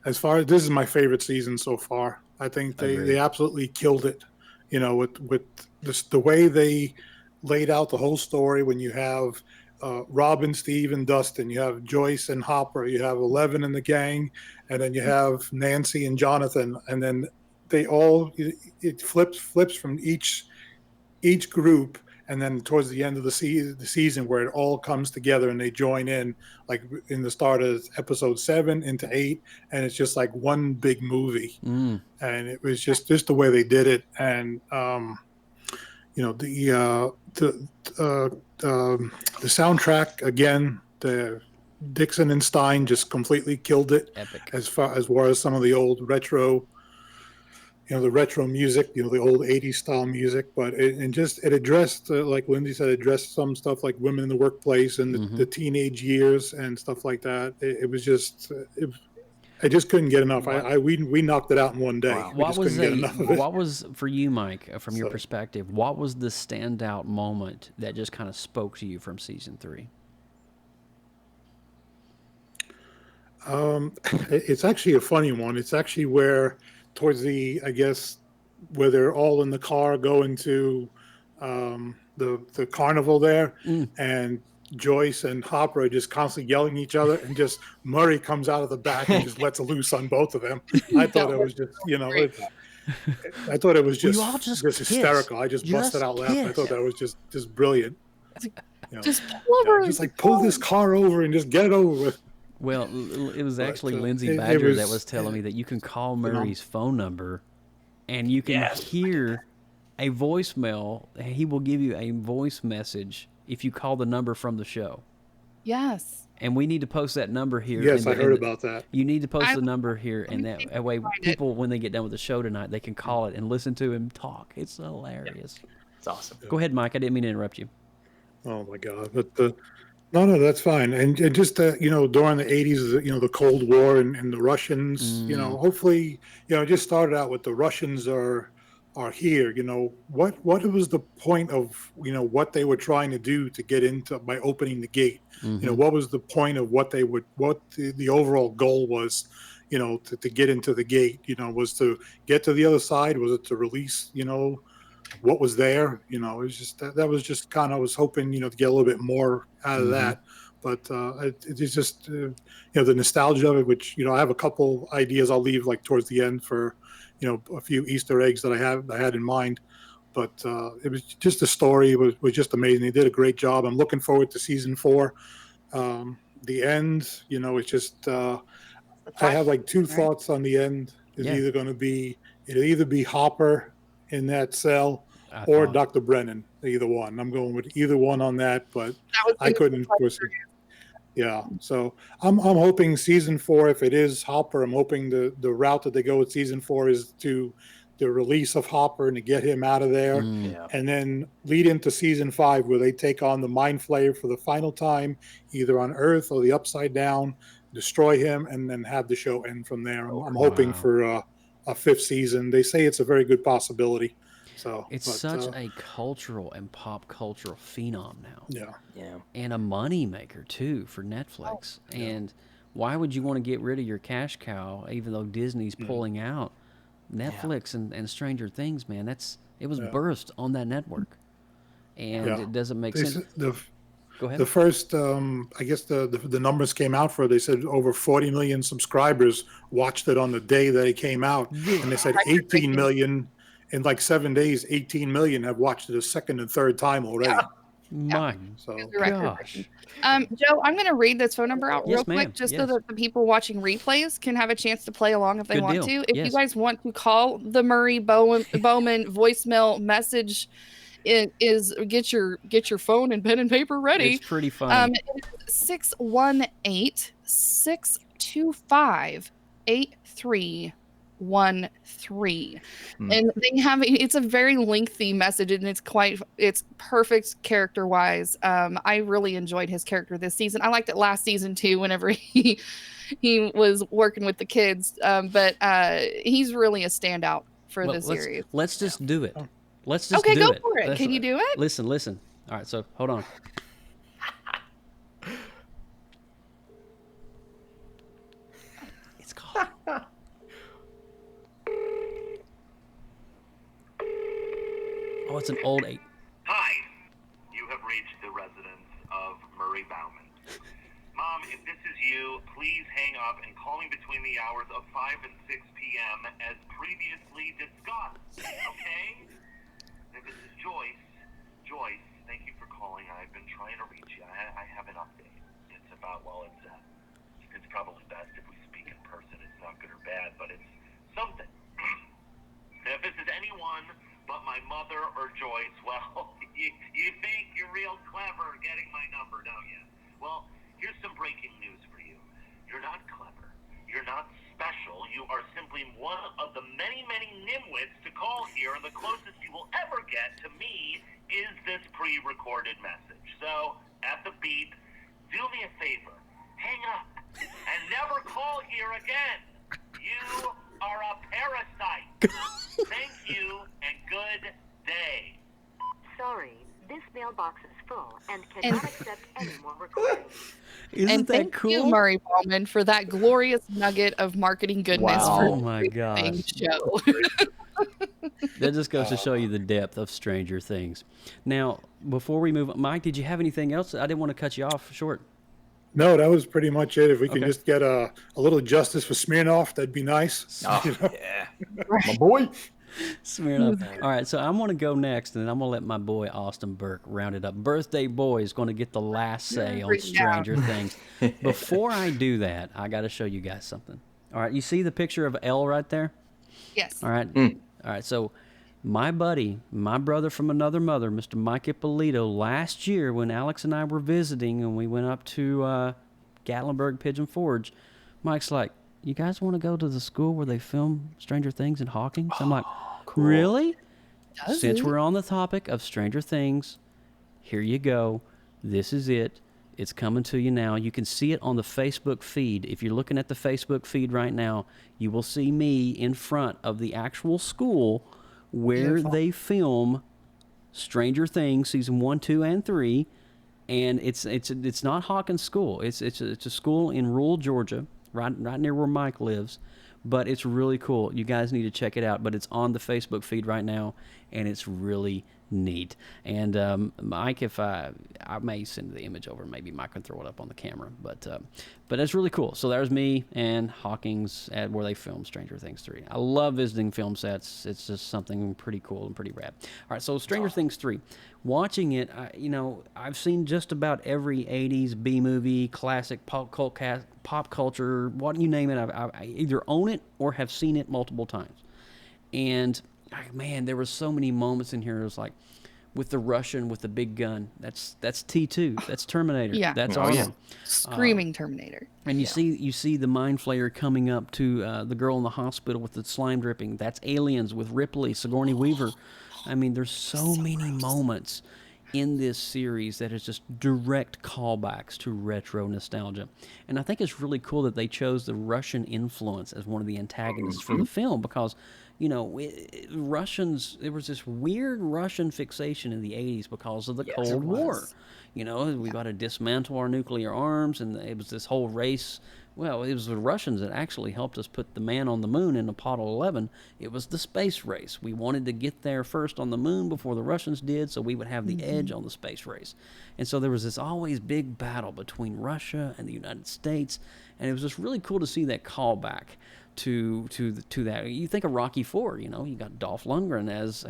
as far as, this is my favorite season so far. I think they absolutely killed it, with just the way they laid out the whole story. When you have Robin, Steve, and Dustin, you have Joyce and Hopper, you have Eleven and the gang, and then you have Nancy and Jonathan, and then they all, it flips from each group, and then towards the end of the season where it all comes together and they join in, like in the start of episode 7 into 8, and it's just like one big movie. And it was just the way they did it. And the soundtrack, again, the Dixon and Stein just completely killed it. Epic. As far as some of the old retro, the retro music, the old 80s style music, but it addressed, like Lindsay said, addressed some stuff like women in the workplace and the teenage years and stuff like that. It was just, I just couldn't get enough. We knocked it out in one day. Wow. We just couldn't get enough of it. What was, for you, Mike, from your perspective, what was the standout moment that just kind of spoke to you from season 3? It's actually a funny one. It's actually where, towards the, I guess, where they're all in the car going to the carnival there, and Joyce and Hopper are just constantly yelling at each other, and just Murray comes out of the back and just lets loose on both of them. I thought it was just, I thought it was just hysterical. I just busted out laughing. I thought that was just brilliant. Just pull over. Just like pull this car over and just get it over with. Well, it was actually Lindsay Badger that was telling me that you can call Murray's phone number and you can hear a voicemail. He will give you a voice message if you call the number from the show. Yes. And we need to post that number here. Yes, I heard about that. You need to post the number here, and that way people, when they get done with the show tonight, they can call it and listen to him talk. It's hilarious. It's awesome. Go ahead, Mike. I didn't mean to interrupt you. Oh, my God. But No, that's fine. And just during the 80s, the Cold War and the Russians, hopefully, it just started out with the Russians are here. What was the point of, what they were trying to do to get into by opening the gate? What was the point of what the overall goal was, to get into the gate? Was to get to the other side? Was it to release, what was there? It was just that was just kind of, I was hoping, to get a little bit more out of that. But it's just, the nostalgia of it, which, I have a couple ideas I'll leave like towards the end for, a few Easter eggs that I had in mind. But it was just, the story was just amazing. They did a great job. I'm looking forward to season 4. The end, it's just, I have like 2 thoughts on the end. It's either going to be, it'll either be Hopper in that cell or Dr. Brennan, either one. I'm going with either one on that, but I couldn't. Yeah, so I'm hoping season 4, if it is Hopper, I'm hoping the route that they go with season 4 is to the release of Hopper and to get him out of there, and then lead into season 5 where they take on the Mind Flayer for the final time, either on Earth or the Upside Down, destroy him, and then have the show end from there. I'm hoping for a 5th season. They say it's a very good possibility. So it's such a cultural and pop cultural phenom now. Yeah. And a money maker too for Netflix. And why would you want to get rid of your cash cow, even though Disney's pulling out? Netflix and Stranger Things, man, it was birthed on that network. And it doesn't make sense. Go ahead. The first, I guess the numbers came out for it. They said over 40 million subscribers watched it on the day that it came out. And they said 18 million in like 7 days, 18 million have watched it a second and third time already. My gosh. Joe, I'm going to read this phone number out real quick, just so that the people watching replays can have a chance to play along if they want to. If you guys want to call the Murray Bowman voicemail message, it is get your phone and pen and paper ready. It's pretty funny. 618-625-83 1-3. And they have, it's a very lengthy message, and it's perfect character wise. I really enjoyed his character this season. I liked it last season too, whenever he was working with the kids. But he's really a standout for the series. Let's just do it. Let's just okay, do go it. for it. Can you do it? Listen. All right, so hold on. It's called. Oh, it's an old 8. Hi, you have reached the residence of Murray Bauman. Mom, if this is you, please hang up and call me between the hours of 5 and 6 p.m. as previously discussed, okay? And this is Joyce. Joyce, thank you for calling. I've been trying to reach you. I have an update. It's about, well, it's probably best if we speak in person. It's not good or bad, but it's something. If this is anyone but my mother or Joyce, well, you think you're real clever getting my number, don't you? Well, here's some breaking news for you. You're not clever. You're not special. You are simply one of the many, many nimwits to call here, and the closest you will ever get to me is this pre-recorded message. So, at the beep, do me a favor. Hang up and never call here again. You are a parasite. Thank you and good day. Sorry, this mailbox is full and cannot accept any more recordings. Isn't that thank cool? you, Murray Bauman, for that glorious nugget of marketing goodness. Wow. For Oh my gosh. show. That just goes to show you the depth of Stranger Things. Now, before we move on, Mike, did you have anything else? I didn't want to cut you off short. No, that was pretty much it. If we can just get a little justice for Smirnoff, that'd be nice. Oh, You know? yeah. My boy. Smirnoff. All right, so I'm going to go next, and then I'm going to let my boy Austin Burke round it up. Birthday Boy is going to get the last say on Stranger Things. Before I do that, I got to show you guys something. All right, you see the picture of Elle right there? Yes. All right. All right, so my buddy, my brother from another mother, Mr. Mike Ippolito, last year when Alex and I were visiting and we went up to Gatlinburg Pigeon Forge, Mike's like, you guys want to go to the school where they film Stranger Things in Hawkins? I'm like, cool. Really? Since we're on the topic of Stranger Things, here you go. This is it. It's coming to you now. You can see it on the Facebook feed. If you're looking at the Facebook feed right now, you will see me in front of the actual school where they film Stranger Things season 1, 2, and 3, and it's not Hawkins School. It's a school in rural Georgia, right near where Mike lives, but it's really cool. You guys need to check it out. But it's on the Facebook feed right now, and it's really neat. And Mike, if I may send the image over, maybe Mike can throw it up on the camera. But it's really cool. So there's me and Hawkins at where they filmed Stranger Things 3. I love visiting film sets. It's just something pretty cool and pretty rad. All right, so Stranger Things 3. Watching it, I've seen just about every 80s B-movie, classic pop culture, what you name it. I either own it or have seen it multiple times. And man, there were so many moments in here. It was like with the Russian with the big gun. That's T2. That's Terminator. Yeah. That's awesome. Screaming Terminator. And you see the Mind Flayer coming up to the girl in the hospital with the slime dripping. That's Aliens with Ripley, Sigourney Weaver. I mean, there's so many moments in this series that is just direct callbacks to retro nostalgia. And I think it's really cool that they chose the Russian influence as one of the antagonists for the film because, Russians, there was this weird Russian fixation in the 80s because of the Cold War. We got to dismantle our nuclear arms, and it was this whole race. Well, it was the Russians that actually helped us put the man on the moon in Apollo 11. It was the space race. We wanted to get there first on the moon before the Russians did, so we would have the edge on the space race. And so there was this always big battle between Russia and the United States, and it was just really cool to see that callback to that. You think of Rocky IV, you got Dolph Lundgren as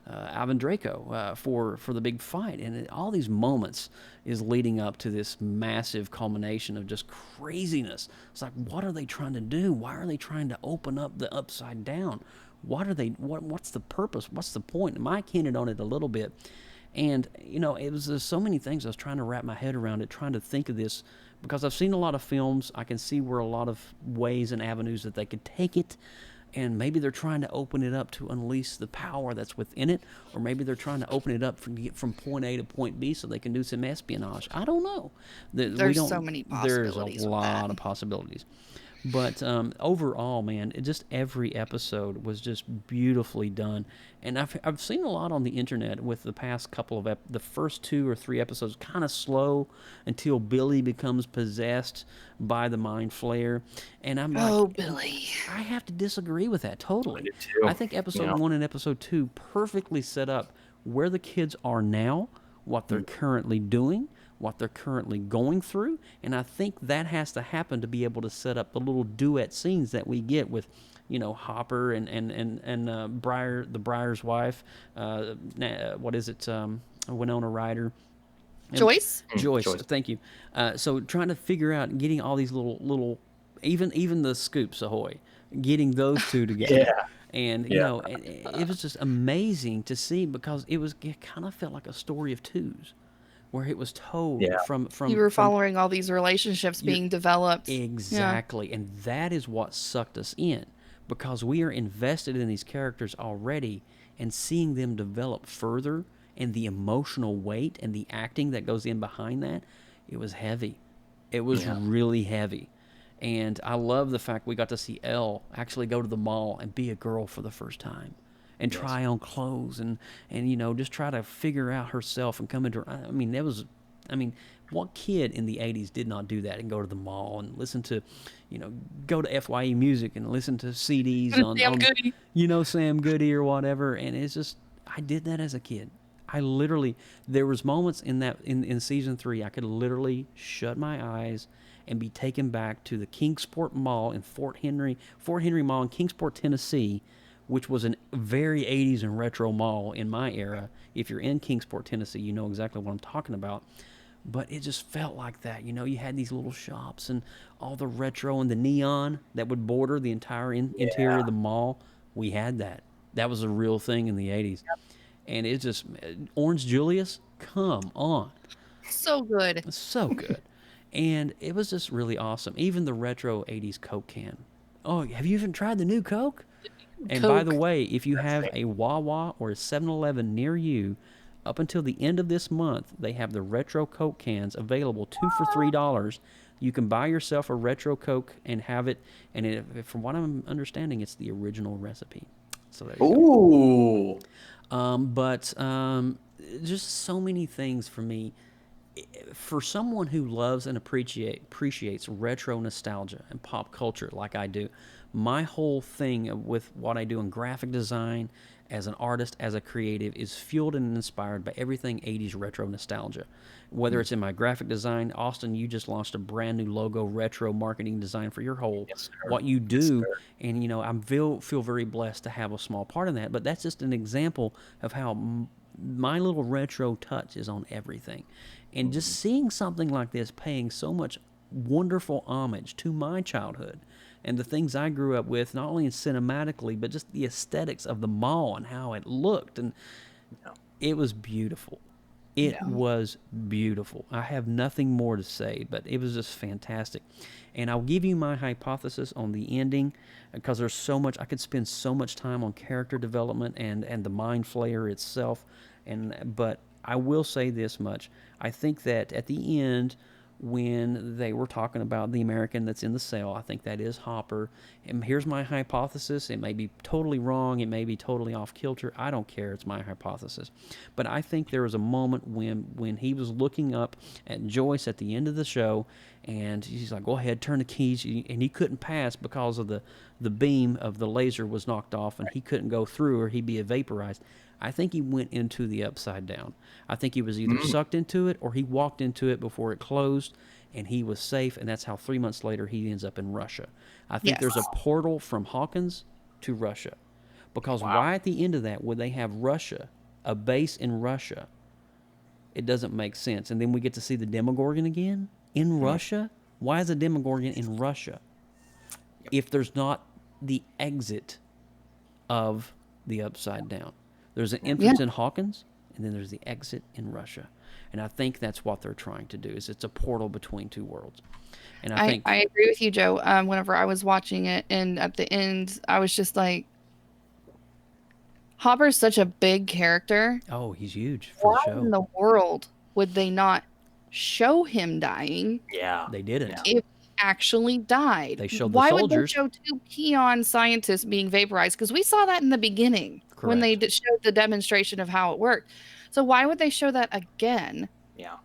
Ivan Draco for the big fight, and all these moments is leading up to this massive culmination of just craziness. It's like, what are they trying to do? Why are they trying to open up the Upside Down? What's the purpose? What's the point? Mike hinted on it a little bit, And, you know, it was so many things. I was trying to wrap my head around it, trying to think of this, because I've seen a lot of films. I can see where a lot of ways and avenues that they could take it, and maybe they're trying to open it up to unleash the power that's within it, or maybe they're trying to open it up to get from point A to point B so they can do some espionage. I don't know. There's so many possibilities. There's a lot of possibilities. But overall, man, just every episode was just beautifully done. And I've seen a lot on the internet with the past couple of the first 2 or 3 episodes kind of slow until Billy becomes possessed by the Mind Flayer. And I'm like, oh, Billy. I have to disagree with that totally. I think episode 1 and episode 2 perfectly set up where the kids are now, what they're currently doing, what they're currently going through, and I think that has to happen to be able to set up the little duet scenes that we get with, you know, Hopper and Briar, the Briar's wife, what is it, Winona Ryder. Joyce? Joyce, thank you. So trying to figure out, getting all these little, even the Scoops Ahoy, getting those two together. And, you know, it was just amazing to see, because it kind of felt like a story of twos, where it was told from you were following all these relationships being developed. Exactly. And that is what sucked us in, because we are invested in these characters already, and seeing them develop further, and the emotional weight and the acting that goes in behind that, it was heavy. It was really heavy. And I love the fact we got to see Elle actually go to the mall and be a girl for the first time, and try on clothes, and you know, just try to figure out herself and come into her. I mean, what kid in the 80s did not do that, and go to the mall and listen to, you know, go to FYE Music and listen to CDs on Goody. You know, Sam Goody or whatever. And it's just, I did that as a kid. I literally, there was moments in season 3, I could literally shut my eyes and be taken back to the Kingsport Mall in Fort Henry Mall in Kingsport, Tennessee, which was a very 80s and retro mall in my era. If you're in Kingsport, Tennessee, you know exactly what I'm talking about. But it just felt like that. You know, you had these little shops and all the retro and the neon that would border the entire interior of the mall. We had that. That was a real thing in the 80s. And it's just, Orange Julius, come on. So good. So good. And it was just really awesome. Even the retro 80s Coke can. Oh, have you even tried the new Coke? And by the way, if you have a Wawa or a 7-Eleven near you, up until the end of this month, they have the retro Coke cans available, 2 for $3. You can buy yourself a retro Coke and have it. And from what I'm understanding, it's the original recipe. So there you go. But just so many things for me. For someone who loves and appreciates retro nostalgia and pop culture like I do, my whole thing with what I do in graphic design, as an artist, as a creative, is fueled and inspired by everything 80s retro nostalgia. Whether it's in my graphic design, Austin, you just launched a brand new logo retro marketing design for your whole, what you do. And, you know, I feel very blessed to have a small part in that. But that's just an example of how my little retro touch is on everything. And just seeing something like this paying so much wonderful homage to my childhood and the things I grew up with, not only cinematically, but just the aesthetics of the mall and how it looked. And it was beautiful. It was beautiful. I have nothing more to say, but it was just fantastic. And I'll give you my hypothesis on the ending, because there's so much, I could spend so much time on character development and the Mind Flayer itself. But I will say this much. I think that at the end, when they were talking about the American that's in the cell, I think that is Hopper. And here's my hypothesis. It may be totally wrong. It may be totally off kilter. I don't care. It's my hypothesis. But I think there was a moment when he was looking up at Joyce at the end of the show, and he's like, go ahead, turn the keys. And he couldn't pass because of the beam of the laser was knocked off, and he couldn't go through or he'd be vaporized. I think he went into the upside down. I think he was either sucked into it or he walked into it before it closed, and he was safe, and that's how 3 months later he ends up in Russia. I think there's a portal from Hawkins to Russia, because why at the end of that would they have Russia, a base in Russia? It doesn't make sense. And then we get to see the Demogorgon again in Russia. Why is a Demogorgon in Russia if there's not the exit of the upside down? There's an entrance in Hawkins, and then there's the exit in Russia. And I think that's what they're trying to do. Is it's a portal between two worlds. And I think I agree with you, Joe. Whenever I was watching it, and at the end, I was just like, Hopper's such a big character. Oh, he's huge for Why the show. in the world would they not show him dying? Yeah, they didn't. If he actually died, They showed the why soldiers. would they show two peon scientists being vaporized? Because we saw that in the beginning when they showed the demonstration of how it worked. So why would they show that again? Yeah.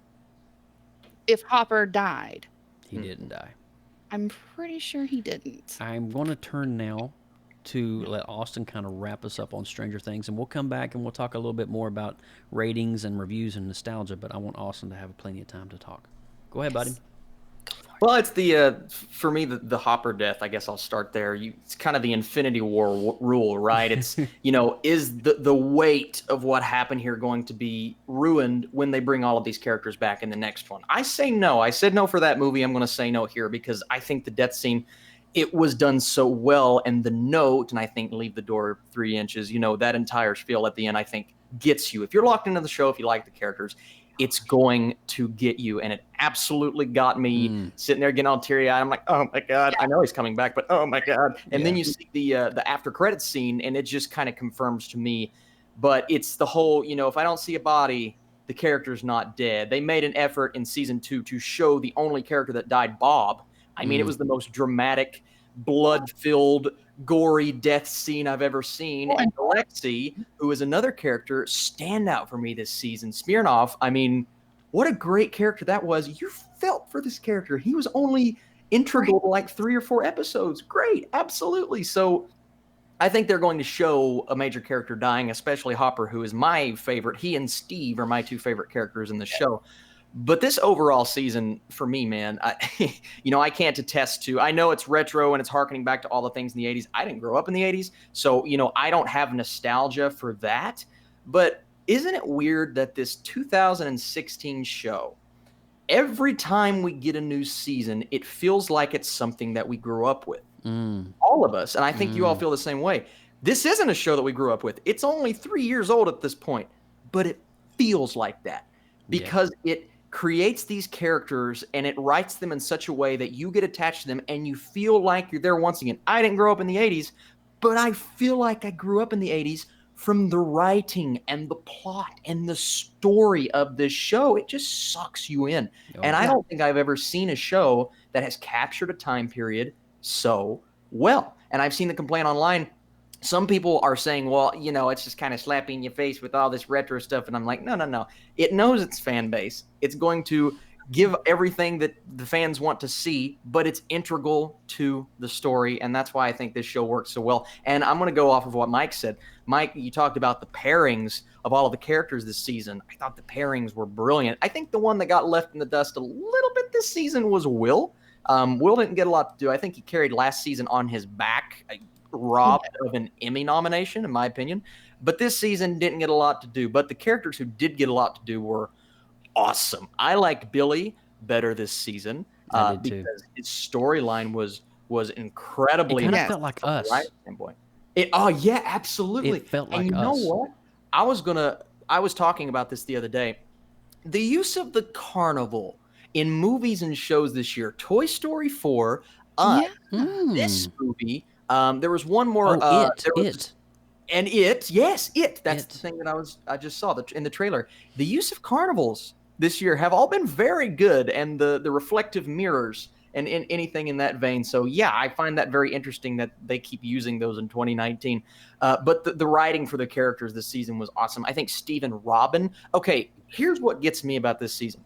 If Hopper died, He didn't die. I'm pretty sure he didn't. I'm going to turn now to let Austin kind of wrap us up on Stranger Things, and we'll come back and we'll talk a little bit more about ratings and reviews and nostalgia, but I want Austin to have plenty of time to talk. Go ahead, buddy. Well, it's the for me the Hopper death. I guess I'll start there. It's kind of the Infinity War rule, right? It's is the weight of what happened here going to be ruined when they bring all of these characters back in the next one? I say no. I said no for that movie. I'm going to say no here because I think the death scene, it was done so well, and the note, and I think leave the door 3 inches. That entire spiel at the end, I think gets you. If you're locked into the show, if you like the characters, it's going to get you, and it absolutely got me sitting there getting all teary-eyed. I'm like, oh my God, I know he's coming back, but oh my God. And then you see the after credits scene, and it just kind of confirms to me, but it's the whole, if I don't see a body, the character's not dead. They made an effort in season 2 to show the only character that died, Bob. I mean, it was the most dramatic, blood-filled, gory death scene I've ever seen. And Alexei, who is another character, stand out for me this season. Smirnoff, I mean, what a great character that was. You felt for this character. He was only integral to like 3 or 4 episodes. Great, absolutely. So I think they're going to show a major character dying, especially Hopper, who is my favorite. He and Steve are my 2 favorite characters in the show. But this overall season, for me, man, I can't attest to. I know it's retro and it's harkening back to all the things in the 80s. I didn't grow up in the 80s, so, I don't have nostalgia for that. But isn't it weird that this 2016 show, every time we get a new season, it feels like it's something that we grew up with. All of us. And I think you all feel the same way. This isn't a show that we grew up with. It's only 3 years old at this point, but it feels like that because it creates these characters and it writes them in such a way that you get attached to them and you feel like you're there once again. I didn't grow up in the 80s, but I feel like I grew up in the 80s from the writing and the plot and the story of this show. It just sucks you in. I don't think I've ever seen a show that has captured a time period so well. And I've seen the complaint online. Some people are saying, well, it's just kind of slapping your face with all this retro stuff. And I'm like, no. It knows its fan base. It's going to give everything that the fans want to see, but it's integral to the story. And that's why I think this show works so well. And I'm going to go off of what Mike said. Mike, you talked about the pairings of all of the characters this season. I thought the pairings were brilliant. I think the one that got left in the dust a little bit this season was Will. Will didn't get a lot to do. I think he carried last season on his back, robbed of an Emmy nomination, in my opinion. But this season didn't get a lot to do. But the characters who did get a lot to do were awesome. I liked Billy better this season because his storyline was incredibly. It kind of felt like us. Right? Absolutely. It felt like and you us. know what? I was talking about this the other day. The use of the carnival in movies and shows this year. Toy Story 4, this movie. There was one more. It. And it. Yes, it. That's the thing that I just saw in the trailer. The use of carnivals this year have all been very good, and the reflective mirrors and anything in that vein. So yeah, I find that very interesting that they keep using those in 2019. But the writing for the characters this season was awesome. I think Steve and Robin. Okay, here's what gets me about this season.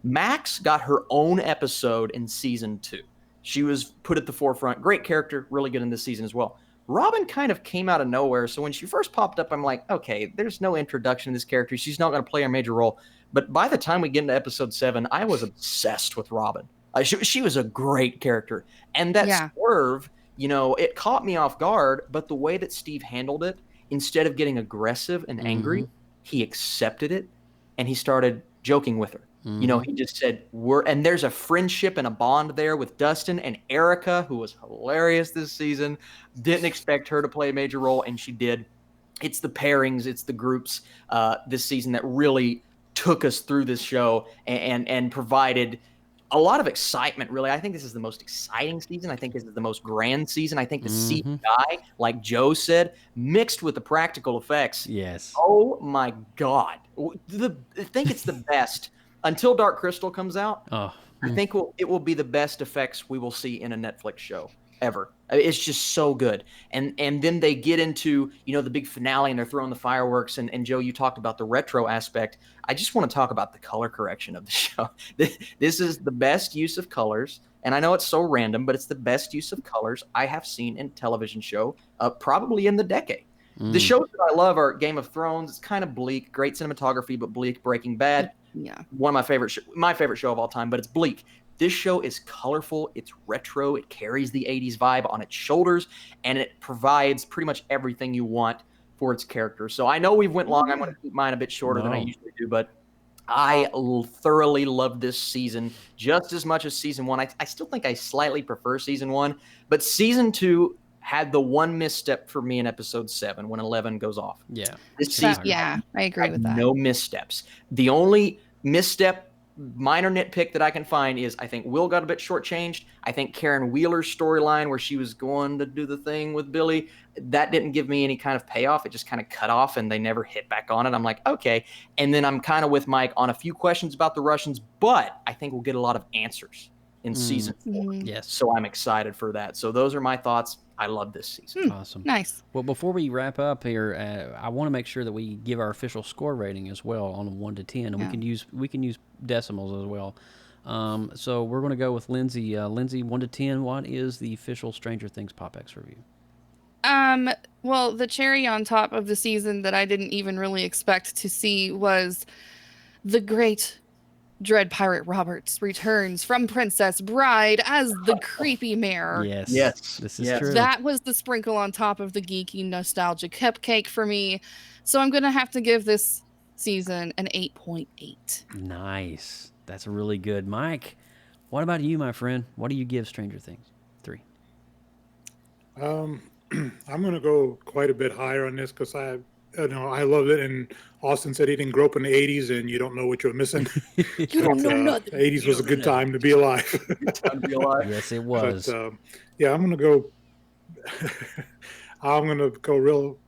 Max got her own episode in season 2. She was put at the forefront. Great character, really good in this season as well. Robin kind of came out of nowhere. So when she first popped up, I'm like, okay, there's no introduction to this character. She's not going to play a major role. But by the time we get into episode 7, I was obsessed with Robin. She was a great character. And that swerve, it caught me off guard. But the way that Steve handled it, instead of getting aggressive and angry, he accepted it and he started joking with her. He just said, and there's a friendship and a bond there with Dustin and Erica, who was hilarious this season. Didn't expect her to play a major role, and she did. it's the pairings, it's the groups this season that really took us through this show and provided a lot of excitement, really. I think this is the most exciting season. I think this is the most grand season. I think the CGI, like Joe said, mixed with the practical effects. Yes. Oh, my God. I think it's the best. Until Dark Crystal comes out, I think it will be the best effects we will see in a Netflix show ever. It's just so good. And then they get into, the big finale and they're throwing the fireworks. And Joe, you talked about the retro aspect. I just want to talk about the color correction of the show. This is the best use of colors. And I know it's so random, but it's the best use of colors I have seen in a television show, probably in the decade. The shows that I love are Game of Thrones. It's kind of bleak, great cinematography, but bleak. Breaking Bad. Yeah. One of my favorite show of all time, but it's bleak. This show is colorful, it's retro, it carries the 80s vibe on its shoulders, and it provides pretty much everything you want for its characters. So I know we've went long. I'm going to keep mine a bit shorter than I usually do, but I thoroughly love this season just as much as season 1. I still think I slightly prefer season 1, but season 2 had the one misstep for me in episode 7 when 11 goes off. Yeah. This season, I agree with that. No missteps. The only misstep, minor nitpick that I can find is I think Will got a bit shortchanged. I think Karen Wheeler's storyline where she was going to do the thing with Billy, that didn't give me any kind of payoff. It just kind of cut off and they never hit back on it. I'm like, okay. And then I'm kind of with Mike on a few questions about the Russians, but I think we'll get a lot of answers in season 4. Yes. So I'm excited for that. So those are my thoughts. I love this season. Awesome. Nice. Well, before we wrap up here, I want to make sure that we give our official score rating as well on a 1 to 10, and we can use decimals as well. So we're going to go with Lindsay. Lindsay, 1 to 10. What is the official Stranger Things PopX review? Well, the cherry on top of the season that I didn't even really expect to see was the great Dread Pirate Roberts returns from Princess Bride as the creepy mayor. Yes. This is true. That was the sprinkle on top of the geeky nostalgia cupcake for me. So I'm going to have to give this season an 8.8. Nice. That's really good. Mike, what about you, my friend? What do you give Stranger Things? 3. I'm going to go quite a bit higher on this because I love it. And Austin said he didn't grow up in the 80s, and you don't know what you're missing. You don't know nothing. The 80s was a good time to be alive. Yes, it was. But, I'm going to go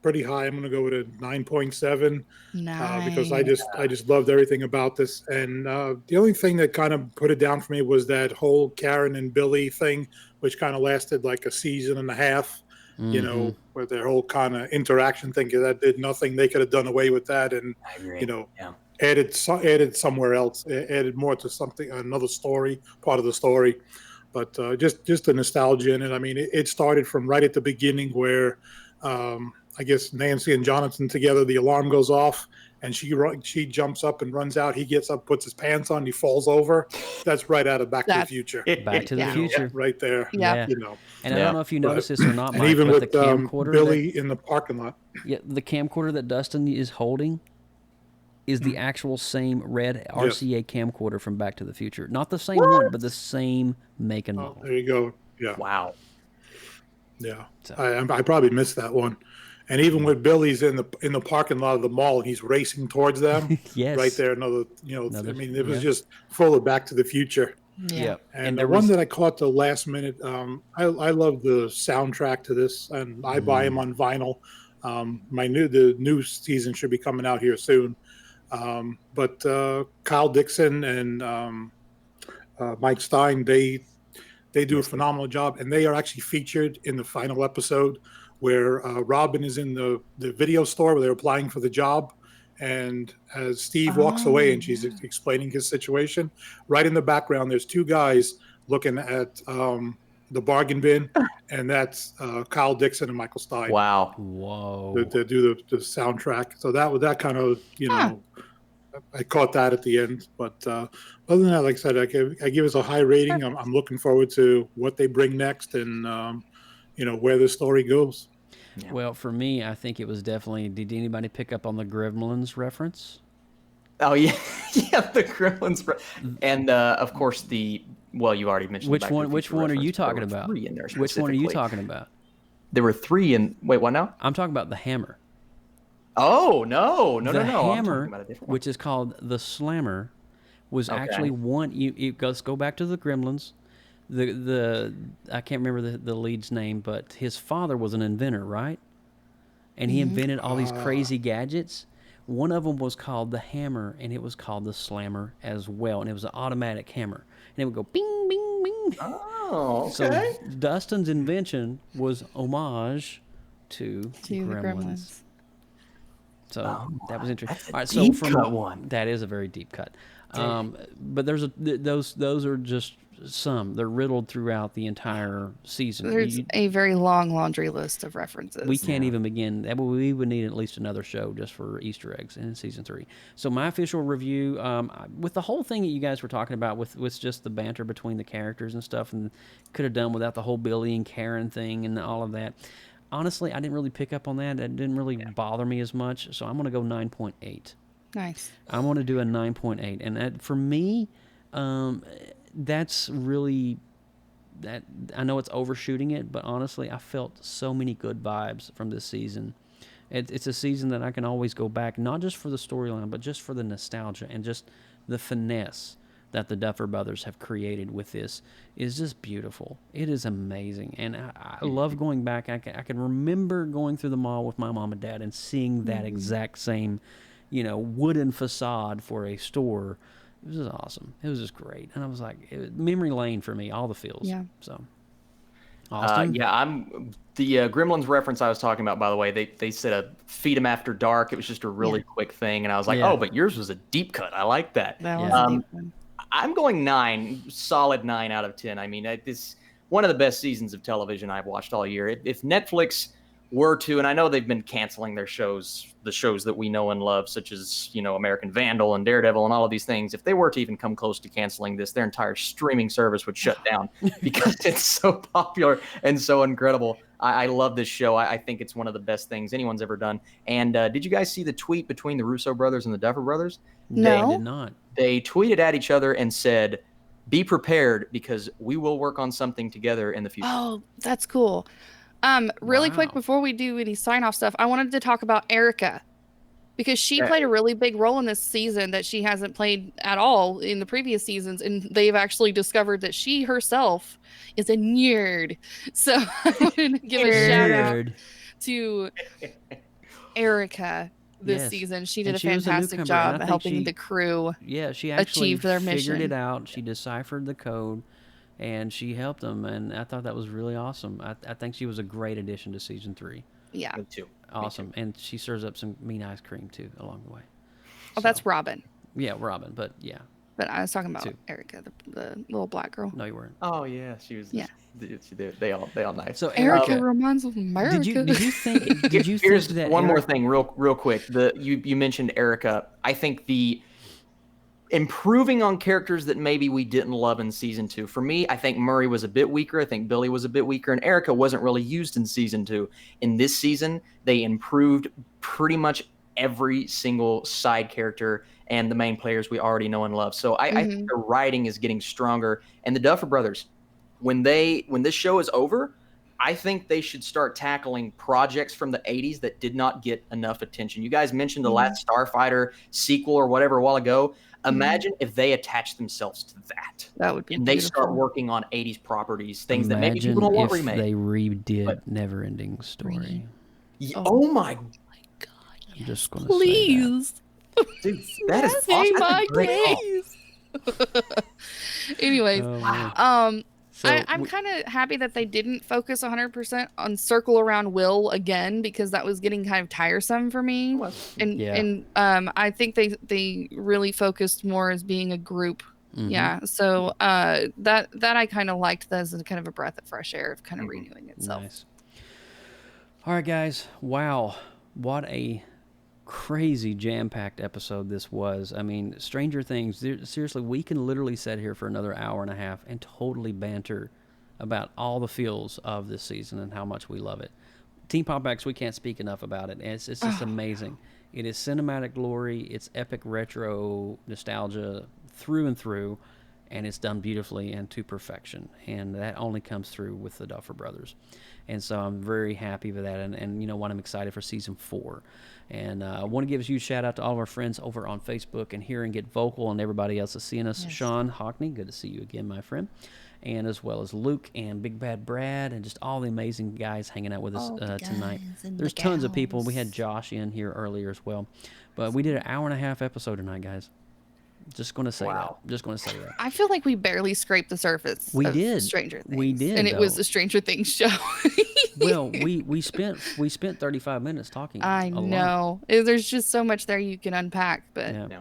pretty high. I'm going to go with a 9.7 because I just loved everything about this. And the only thing that kind of put it down for me was that whole Karen and Billy thing, which kind of lasted like a season and a half. With their whole kind of interaction thing that did nothing. They could have done away with that and, added somewhere else, added more to something, another story, part of the story. But just the nostalgia in it. I mean, it started from right at the beginning where I guess Nancy and Jonathan together, the alarm goes off and she jumps up and runs out. He gets up, puts his pants on, he falls over. That's right out of Back to the Future. Back to the Future. Right there. Yeah. And I don't know if you noticed this or not, Mike, and even but with the camcorder Billy in the parking lot. Yeah, the camcorder that Dustin is holding is the actual same red RCA camcorder from Back to the Future. Not the same one, but the same make and model. There you go. Yeah. Wow. Yeah. So. I probably missed that one. And even with Billy's in the parking lot of the mall and he's racing towards them, yes, right there. I mean, it was just full of Back to the Future. Yeah. And the one that I caught the last minute, I love the soundtrack to this, and I buy them on vinyl. The new season should be coming out here soon. But Kyle Dixon and Mike Stein, they do a phenomenal job, and they are actually featured in the final episode where Robin is in the video store where they're applying for the job. And as Steve walks away and she's explaining his situation, right in the background, there's two guys looking at the bargain bin, and that's Kyle Dixon and Michael Stein. Wow. Whoa. They do the soundtrack. So that kind of, I caught that at the end. But other than that, like I said, I give us a high rating. I'm looking forward to what they bring next and, where the story goes. Yeah. Well, for me, I think it was definitely. Did anybody pick up on the Gremlins reference? Oh yeah, the Gremlins, and of course you already mentioned. Which one are you talking about? In there which one are you talking about? There were 3 in. Wait, what now? I'm talking about the hammer. Oh, no. The I'm talking hammer, about a different one. which is called the Slammer, was Okay. actually one. Let's go back to the Gremlins. The I can't remember the lead's name, but his father was an inventor, right? And he invented all these crazy gadgets. One of them was called the hammer, and it was called the Slammer as well, and it was an automatic hammer, and it would go bing, bing, bing. Oh, okay. So Dustin's invention was homage to To the Gremlins. So that was interesting. That's a All right, deep so cut one. that is a very deep cut. But there's those are just some. They're riddled throughout the entire season. There's a very long laundry list of references. We can't even begin. We would need at least another show just for Easter eggs in season 3. So my official review, with the whole thing that you guys were talking about, with just the banter between the characters and stuff, and could have done without the whole Billy and Karen thing and all of that. Honestly, I didn't really pick up on that. It didn't really bother me as much. So I'm going to go 9.8. Nice. I want to do a 9.8, and that, for me, that's really that. I know it's overshooting it, but honestly, I felt so many good vibes from this season. It's a season that I can always go back, not just for the storyline, but just for the nostalgia and just the finesse that the Duffer Brothers have created with this is just beautiful. It is amazing, and I love going back. I can remember going through the mall with my mom and dad and seeing that exact same, wooden facade for a store. It was just awesome. It was just great, and I was like, memory lane for me, all the feels. Yeah. So, Austin? I'm the Gremlins reference I was talking about. By the way, they said feed 'em after dark. It was just a really quick thing, and I was like, oh, but yours was a deep cut. I like that. That was a deep one. I'm going 9, solid 9 out of 10. I mean, this one of the best seasons of television I've watched all year. If Netflix were to, and I know they've been canceling their shows, the shows that we know and love, such as, American Vandal and Daredevil and all of these things, if they were to even come close to canceling this, their entire streaming service would shut down because it's so popular and so incredible. I love this show. I think it's one of the best things anyone's ever done. And did you guys see the tweet between the Russo brothers and the Duffer brothers? No. They did not. They tweeted at each other and said, be prepared because we will work on something together in the future. Oh, that's cool. Really quick, before we do any sign-off stuff, I wanted to talk about Erica because she played a really big role in this season that she hasn't played at all in the previous seasons, and they've actually discovered that she herself is a nerd. So I wanted to give a shout-out to Erica this season. She did a fantastic job helping the crew she actually achieve their mission. Figured it out. She deciphered the code. And she helped them, and I thought that was really awesome. I think she was a great addition to season 3. Yeah, me too. Awesome, and she serves up some mean ice cream too along the way. Oh, that's Robin. Yeah, Robin, but yeah. But I was talking about Erica, the little black girl. No, you weren't. Oh yeah, she was. Yeah, they all nice. So Erica reminds me of America. Did you think? Did you Here's think that? One more thing, real quick. You mentioned Erica. I think the improving on characters that maybe we didn't love in season 2. For me, I think Murray was a bit weaker. I think Billy was a bit weaker, and Erica wasn't really used in season 2. In this season, they improved pretty much every single side character and the main players we already know and love. So I think the writing is getting stronger. And the Duffer Brothers, when this show is over, I think they should start tackling projects from the 80s that did not get enough attention. You guys mentioned the Last Starfighter sequel or whatever a while ago. Imagine if they attach themselves to that. That would be and beautiful. They start working on 80s properties, things that maybe people don't want remade. They redid Neverending Story. Oh my God! Yes. I'm just gonna please, say that. Dude, that is awesome. my case. Anyways, So I'm kind of happy that they didn't focus 100% on circle around Will again, because that was getting kind of tiresome for me. And I think they really focused more as being a group. Mm-hmm. Yeah. So that I kind of liked as a kind of a breath of fresh air of kind of renewing itself. Nice. All right, guys. Wow. What a crazy jam-packed episode this was. I mean, Stranger Things, seriously, we can literally sit here for another hour and a half and totally banter about all the feels of this season and how much we love it. Team PopX, we can't speak enough about it. It's just amazing. It is cinematic glory. It's epic retro nostalgia through and through. and it's done beautifully and to perfection. And that only comes through with the Duffer Brothers. And so I'm very happy with that. And you know what? I'm excited for season 4. And I want to give a huge shout out to all of our friends over on Facebook and Hear and Get Vocal and everybody else that's seeing us. Yes. Sean Hockney, good to see you again, my friend. And as well as Luke and Big Bad Brad and just all the amazing guys hanging out with us tonight. There's tons of people. We had Josh in here earlier as well. But we did an 1.5-hour episode tonight, guys. Just going to say that. Just going to say that. I feel like we barely scraped the surface. We of did. Stranger Things. We did, and it was though. a Stranger Things show. Well, we spent 35 minutes talking. I alone. know. There's just so much there you can unpack, but Yeah.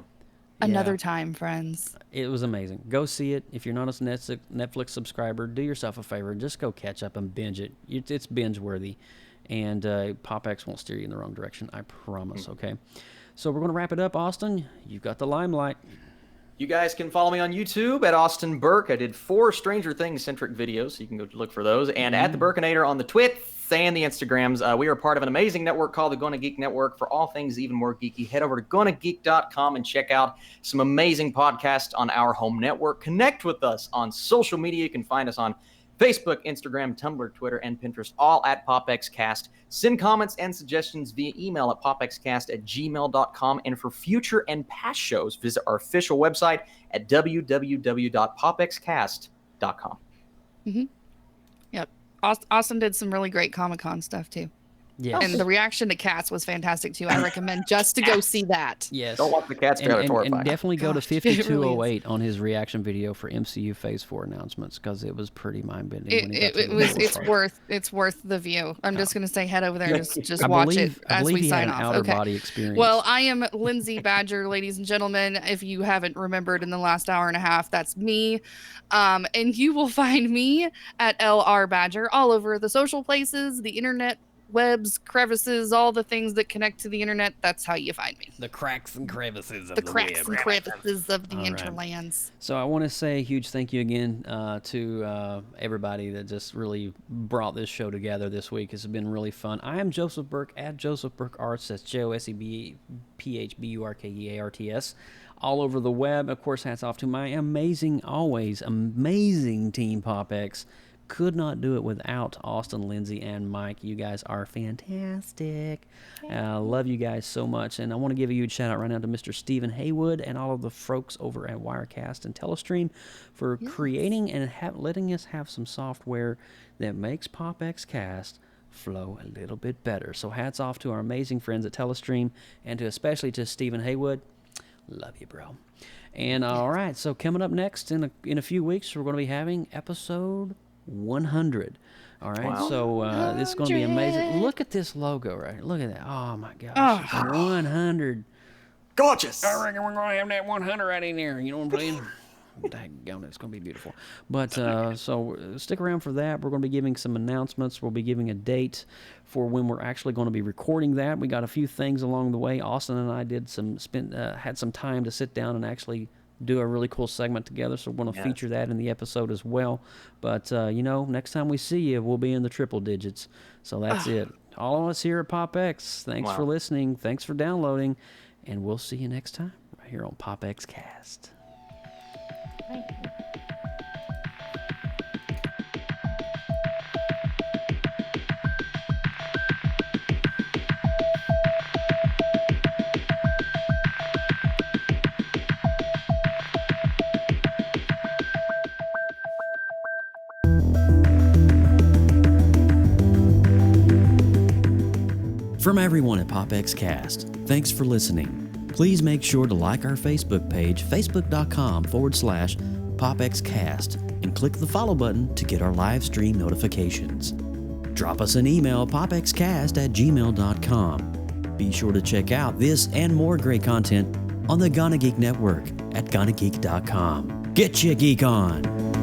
another Yeah. time, friends. It was amazing. Go see it. If you're not a Netflix subscriber, do yourself a favor. Just go catch up and binge it. It's binge worthy, and PopX won't steer you in the wrong direction. I promise. Okay. So we're going to wrap it up. Austin, you've got the limelight. You guys can follow me on YouTube at Austin Burke. I did 4 Stranger Things centric videos, so you can go look for those. And at the Burkinator on the Twits and the Instagrams. We are part of an amazing network called the Gonna Geek Network. For all things even more geeky, head over to gonnageek.com and check out some amazing podcasts on our home network. Connect with us on social media. You can find us on Facebook, Instagram, Tumblr, Twitter, and Pinterest, all at PopXcast. Send comments and suggestions via email at popxcast@gmail.com. And for future and past shows, visit our official website at www.popxcast.com. Yep. Austin did some really great Comic-Con stuff, too. Yes. And the reaction to Cats was fantastic, too. I recommend just to go see that. Yes. Don't watch the Cats trailer. It's horrifying. And definitely go to Gosh, it really 5208 on his reaction video for MCU Phase 4 announcements, because it was pretty mind-bending. It's worth the view. I'm just going to say head over there and just I watch believe- it I as believe we he sign had an off. outer body experience. Well, I am Lindsay Badger, ladies and gentlemen. If you haven't remembered in the last hour and a half, that's me. And you will find me at LR Badger all over the social places, the internet, webs, crevices, all the things that connect to the internet. That's how you find me. The cracks and crevices of The cracks and crevices of the All right. interlands. So I want to say a huge thank you again to everybody that just really brought this show together this week. It's been really fun. I am Joseph Burke at Joseph Burke Arts. That's JOSEPHBURKEARTS. All over the web. Of course, hats off to my always amazing team, PopX. Could not do it without Austin, Lindsay, and Mike. You guys are fantastic. Love you guys so much. And I want to give a huge shout out right now to Mr. Stephen Haywood and all of the folks over at Wirecast and Telestream for creating and letting us have some software that makes PopXcast flow a little bit better. So hats off to our amazing friends at Telestream, and especially to Stephen Haywood. Love you, bro. And all right, so coming up next in a few weeks, we're going to be having episode 100. All right, Wow. so this is going to be amazing. Look at this logo, right? Look at that. Oh my gosh, 100. Gorgeous. I reckon we're going to have that 100 right in there. You know what I'm saying? Daggone it, it's going to be beautiful. But so stick around for that. We're going to be giving some announcements. We'll be giving a date for when we're actually going to be recording that. We got a few things along the way. Austin and I had some time to sit down and actually do a really cool segment together, so we're going to feature that in the episode as well. But next time we see you, we'll be in the triple digits. So that's it. All of us here at PopX, thanks for listening, thanks for downloading, and we'll see you next time right here on PopXcast. From everyone at PopXcast, thanks for listening. Please make sure to like our Facebook page, facebook.com/PopXcast, and click the follow button to get our live stream notifications. Drop us an email, popxcast@gmail.com. Be sure to check out this and more great content on the Gonna Geek Network at gonnageek.com. Get your geek on!